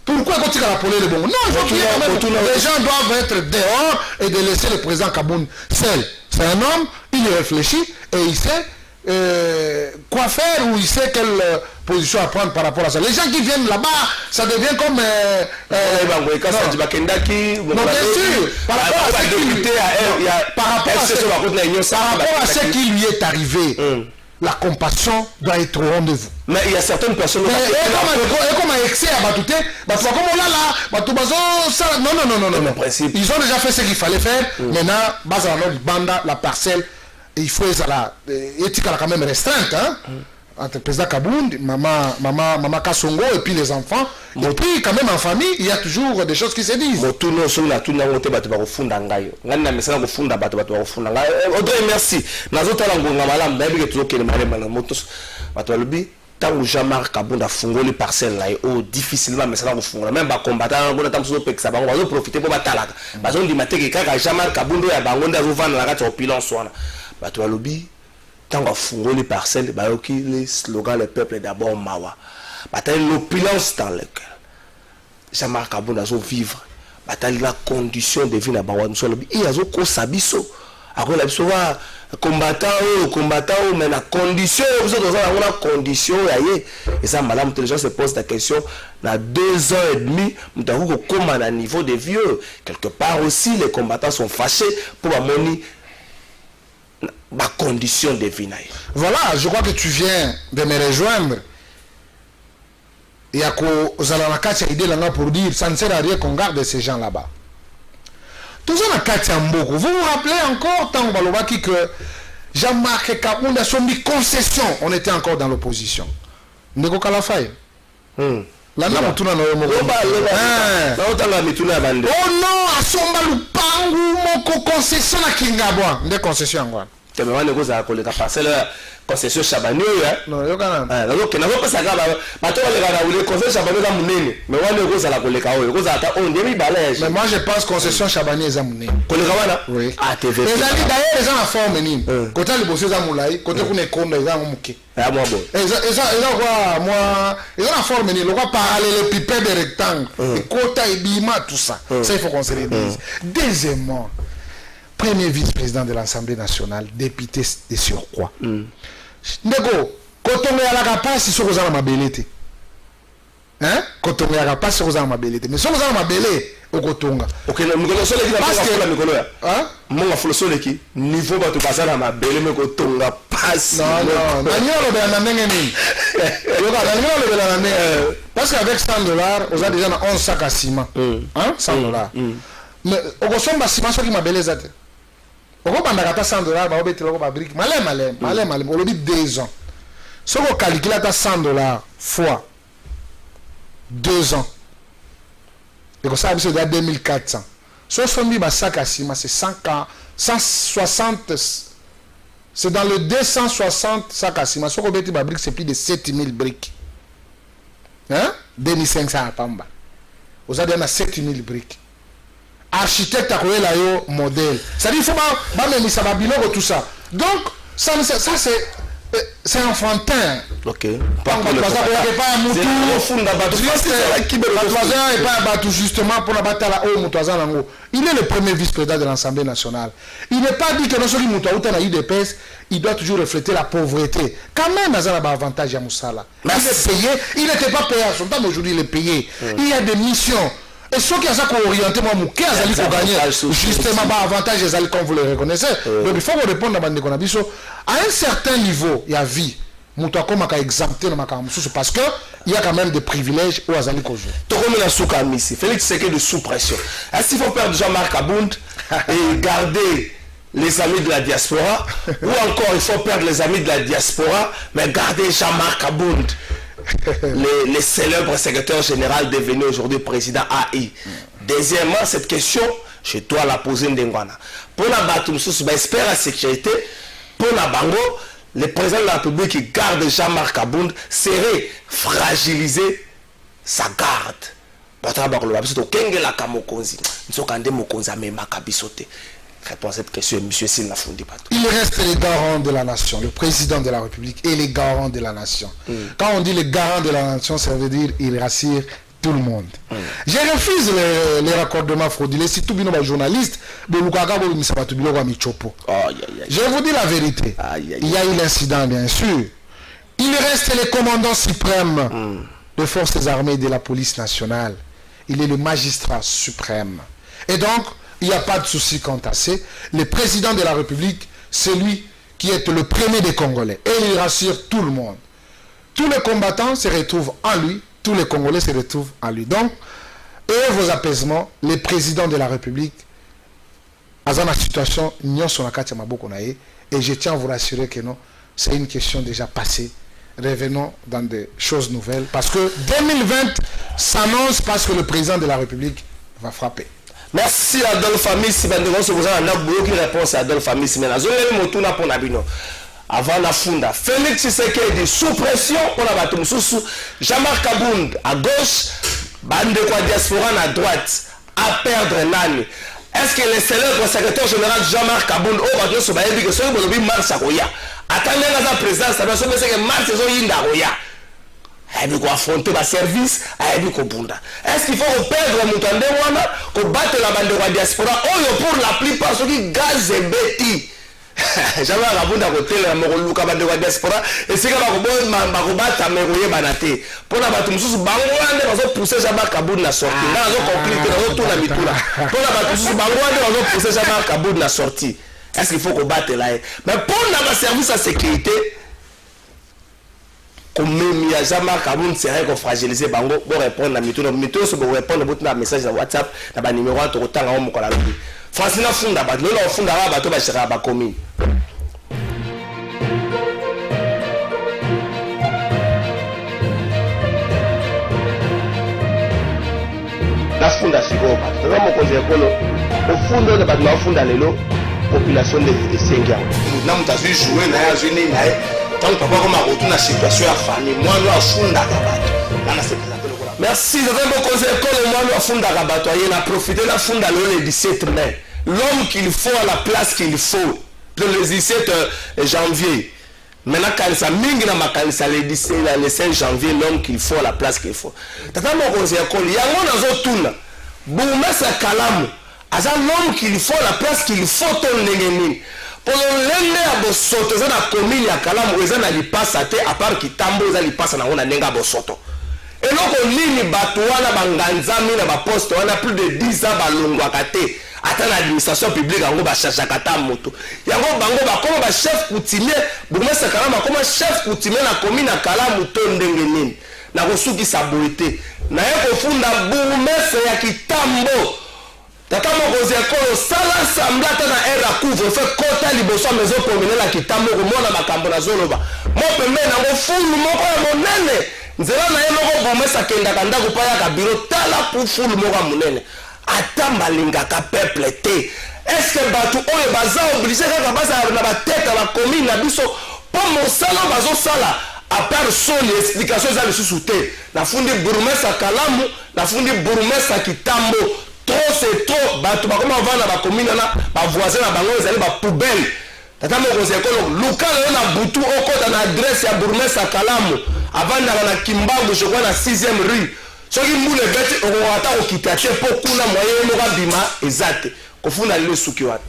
Pourquoi quand tu as appelé le bon? Non, il faut les gens doivent être dehors et de laisser le président Kabound seul. C'est un homme, il réfléchit et il sait quoi faire ou il sait quelle position à prendre par rapport à ça. Les gens qui viennent là-bas, ça devient comme non, bien sûr, par rapport à ce qui lui est arrivé, la compassion doit être au rendez-vous. Mais il y a certaines personnes comme excès à Batouté, comme on l'a là, non. Ils ont déjà fait ce qu'il fallait faire. Maintenant, la parcelle, il faut l'éthique quand même restreinte, hein? Entre le président Kabound, maman Kassongo et puis les enfants. Et puis quand même en famille, il y a toujours des choses qui se disent. Merci. Tant que Jean-Marc Kabound a fondé les parcelles là, difficilement, mais ça va vous fondre. Même les combattants, on a ça va profiter pour battre là. Parce qu'on dit que Jean-Marc Kabound a bangondi à vendre la gâte au pilon soin. Bah toi lobby, tant qu'on fondé les parcelles, bah ok les slogans le peuple d'abord mawa. Bah t'as l'opulence dans lequel Jean-Marc Kabound a vivre. Bah t'as la condition de vie na bangondi nous lobby. Et azo ko sabiso. Après la biso combattant mais la condition vous êtes dans la condition et ça madame les gens se posent la question dans 2 ans et demi nous avons comme à niveau de vieux quelque part aussi les combattants sont fâchés pour amener ma condition de vie. Voilà, je crois que tu viens de me rejoindre et à cause de idée là pour dire ça ne sert à rien qu'on garde ces gens là-bas. Tout ça na Katiamboko. Vous vous rappelez encore tant que Jean-Marc Kabound a son concession. On était encore dans l'opposition. Ndeko Kalafaye. Là na mutuna na yemo. Oh non, asomba lupangu moko concession na Kingabwa. Nde concession ngwa. Mais on est à la parcelle concession Chabani non yo kana donc na ko saka ba to le kana ule concession Chabani za munene mais on est à la koleka oyo ko za ta on demi balège. Mais moi je pense concession Chabani eza munene koleka wana oui à TV les ali d'ailleurs les gens en forme nini côté le bosso za mulai côté kuna konda eza muke ah moi bon eza quoi moi eza en forme nini le quoi parallèle pipette de rectangle et côté ibima tout ça ça il faut qu'on se le dise. Deuxièmement, premier vice-président de l'Assemblée nationale, député de surcroît. Ndeko, quand on est à la capace, c'est sûr que vous avez ma belleté. Hein? Quand on est à la capace, c'est sûr que vous avez ma belleté. Mais si vous avez ma belleté, au Kotonga. Ok, mais parce que la Mikolo, hein? Mon affolosole qui niveau va te passer à ma belle, mais Kotonga passe. Non, parce qu'avec $100, vous avez déjà 11 sacs à ciment. Hein? $100. Mais au Kosombas, ciment, ce qui m'a belé, c'est $100, bah, on va brique. Malem, on le dit 2 ans. Si on calcule à $100 fois 2 ans, et comme ça, c'est 2400. Si on dit que sac à ciment, c'est 160, c'est dans le 260 sacs à ciment. Si on dit que c'est plus de 7000 briques. Hein? 2500 à Pamba. Vous avez 7000 briques. Architecte a créé le modèle. C'est-à-dire qu'il faut pas tout ça. Donc, ça c'est enfantin. Ok. Il est le premier vice-président de l'Assemblée nationale. Il n'est pas dit que notre UDPS, il doit toujours refléter la pauvreté. Quand même, il y a un avantage à Moussala. Il est payé. Il n'était pas payé à son temps, mais aujourd'hui, il est payé. Il y a des missions. Et ceux qui ont orienté moi, qui a gagné justement avantage comme vous le reconnaissez. Donc il faut répondre à Bande Konabiso. À un certain niveau, il y a vie. Moutako m'a exempté parce que il y a quand même des privilèges au Azali Kojo. Félix Tshisekedi de sous pression. Est-ce qu'il faut perdre Jean-Marc Abound et garder les amis de la diaspora ou encore il faut perdre les amis de la diaspora mais garder Jean-Marc Abound? Les célèbres secrétaires général devenu aujourd'hui président AI. Deuxièmement, cette question, je dois la poser Ndengwana. Pour la Batumsous, espère la sécurité, pour la Bango, le président de la République qui garde Jean-Marc Abound serait fragilisé sa garde. Réponse à cette question, M. Silna Fundi. Il reste les garants de la nation, le président de la République et les garants de la nation. Quand on dit les garants de la nation, ça veut dire qu'il rassure tout le monde. Je refuse les raccordements frauduleux. Si tout le journaliste, je vous dis la vérité. Il y a eu l'incident, bien sûr. Il reste le commandant suprême des forces armées et de la police nationale. Il est le magistrat suprême. Et donc, il n'y a pas de souci quant à ça. Le président de la République, c'est lui qui est le premier des Congolais. Et il rassure tout le monde. Tous les combattants se retrouvent en lui. Tous les Congolais se retrouvent en lui. Donc, et vos apaisements, le président de la République, dans la situation, et je tiens à vous rassurer que non, c'est une question déjà passée. Revenons dans des choses nouvelles. Parce que 2020 s'annonce parce que le président de la République va frapper. Merci Adolphe Amiss. Qui réponse à Adolphe Amiss. Avant la funda, Félix Tshisekedi sous pression pour la bateau. Jean-Marc Abound à gauche, Bande Kwa diaspora à droite. À perdre Nani. Est-ce que le célèbre secrétaire général Jean-Marc Abound au bateau se dit que celui qui Mars Akoya attendez la présidence, ça veut dire que Mars est Yinda Akoya. Il faut affronter le service, il faut bunda. Est-ce qu'il faut perdre Moutande Wana, qu'on batte la bande de la diaspora, ou pour la plupart ceux qui gaz et bêtis. J'avais un rabou à côté, la Moroluka bande de la diaspora, et c'est comme un battre à Merouye Banate. Pour la battre, nous avons poussé Jean-Marc Abound à sortir. Nous avons compris que nous avons tout la mitula. Pour la battre, nous avons poussé Jean-Marc Abound à sortir. Est-ce qu'il faut qu'on batte là? Mais pour le service à sécurité, comme il y a Jean-Marc Abound, c'est vrai qu'on fragilise Bango pour répondre à Mito. Mito, c'est pour répondre à message sur WhatsApp, dans le numéro de Rotan à Omokola. Francine a fondé, nous avons fondé à Bateau Bachira Bakomi. La fondation, nous avons posé au fond de la fondation, population de 5 ans. Nous avons joué, nous avons joué. Tant que papa comme a retourné la situation à famille, moi nous a funda Rabato. Merci, je vais vous conseiller que moi nous a funda Rabato. Il a profité de la funda le 17 mai. L'homme qu'il faut à la place qu'il faut. Le 17 janvier. Maintenant quand ça mingi na makanisa le 5 janvier l'homme qu'il faut à la place qu'il faut. Tata mon conseiller que yango nazo tuna. Boumesa Kalamu. Aza l'homme qu'il faut à la place qu'il faut ton ndengeni. Pour l'année à Bosoto, ils ont la commune à Kalamu, ils ont la passe à terre, à part qui tambo, ils ont la passe à Nenga Bosoto. Et donc, on lit les bateaux, on a Banganzami, on a poste, on a plus de 10 ans à Longwakate. Attends l'administration publique, on va chercher à Katamoto. Il y a un bango, comme un chef coutumier, Boumesa Kalamu, comme un chef coutumier, la commune à Kalamu, Tondengenin. Na Rosuki Saboité. Na Yako Funda, Boumesa Yakitambo. tata mokonzi ekolo sala sambla ta na air à couvre-feu kota liboso maison promenela kitambo komona makambo nazoloba mo pembe nango fulu moko ya monene nzela na ye moko bomesa kendaka ndako pa yaka biro tala pour fulu moko ya monene ata balingaka peuple te. Est-ce que bato oyo baza obligé kaka bazala na batete bakomi na biso po mosala bazosala à part soli explication eza lisusu te nafundi bourgmestre Kalamu nafundi bourgmestre Kitambo trop c'est trop bato bakoma vana bakomina na bavoisin na bango ezali bapoubelle tata mokonzi ekolo lukala yo na butu okota na adresse ya bourgmestre Kalamu avandaka na Kimbangu je crois na 6e rue soki mbula ebeti okokata kokita te mpo kuna moye moko abima eza te kofunda lelo suki wana.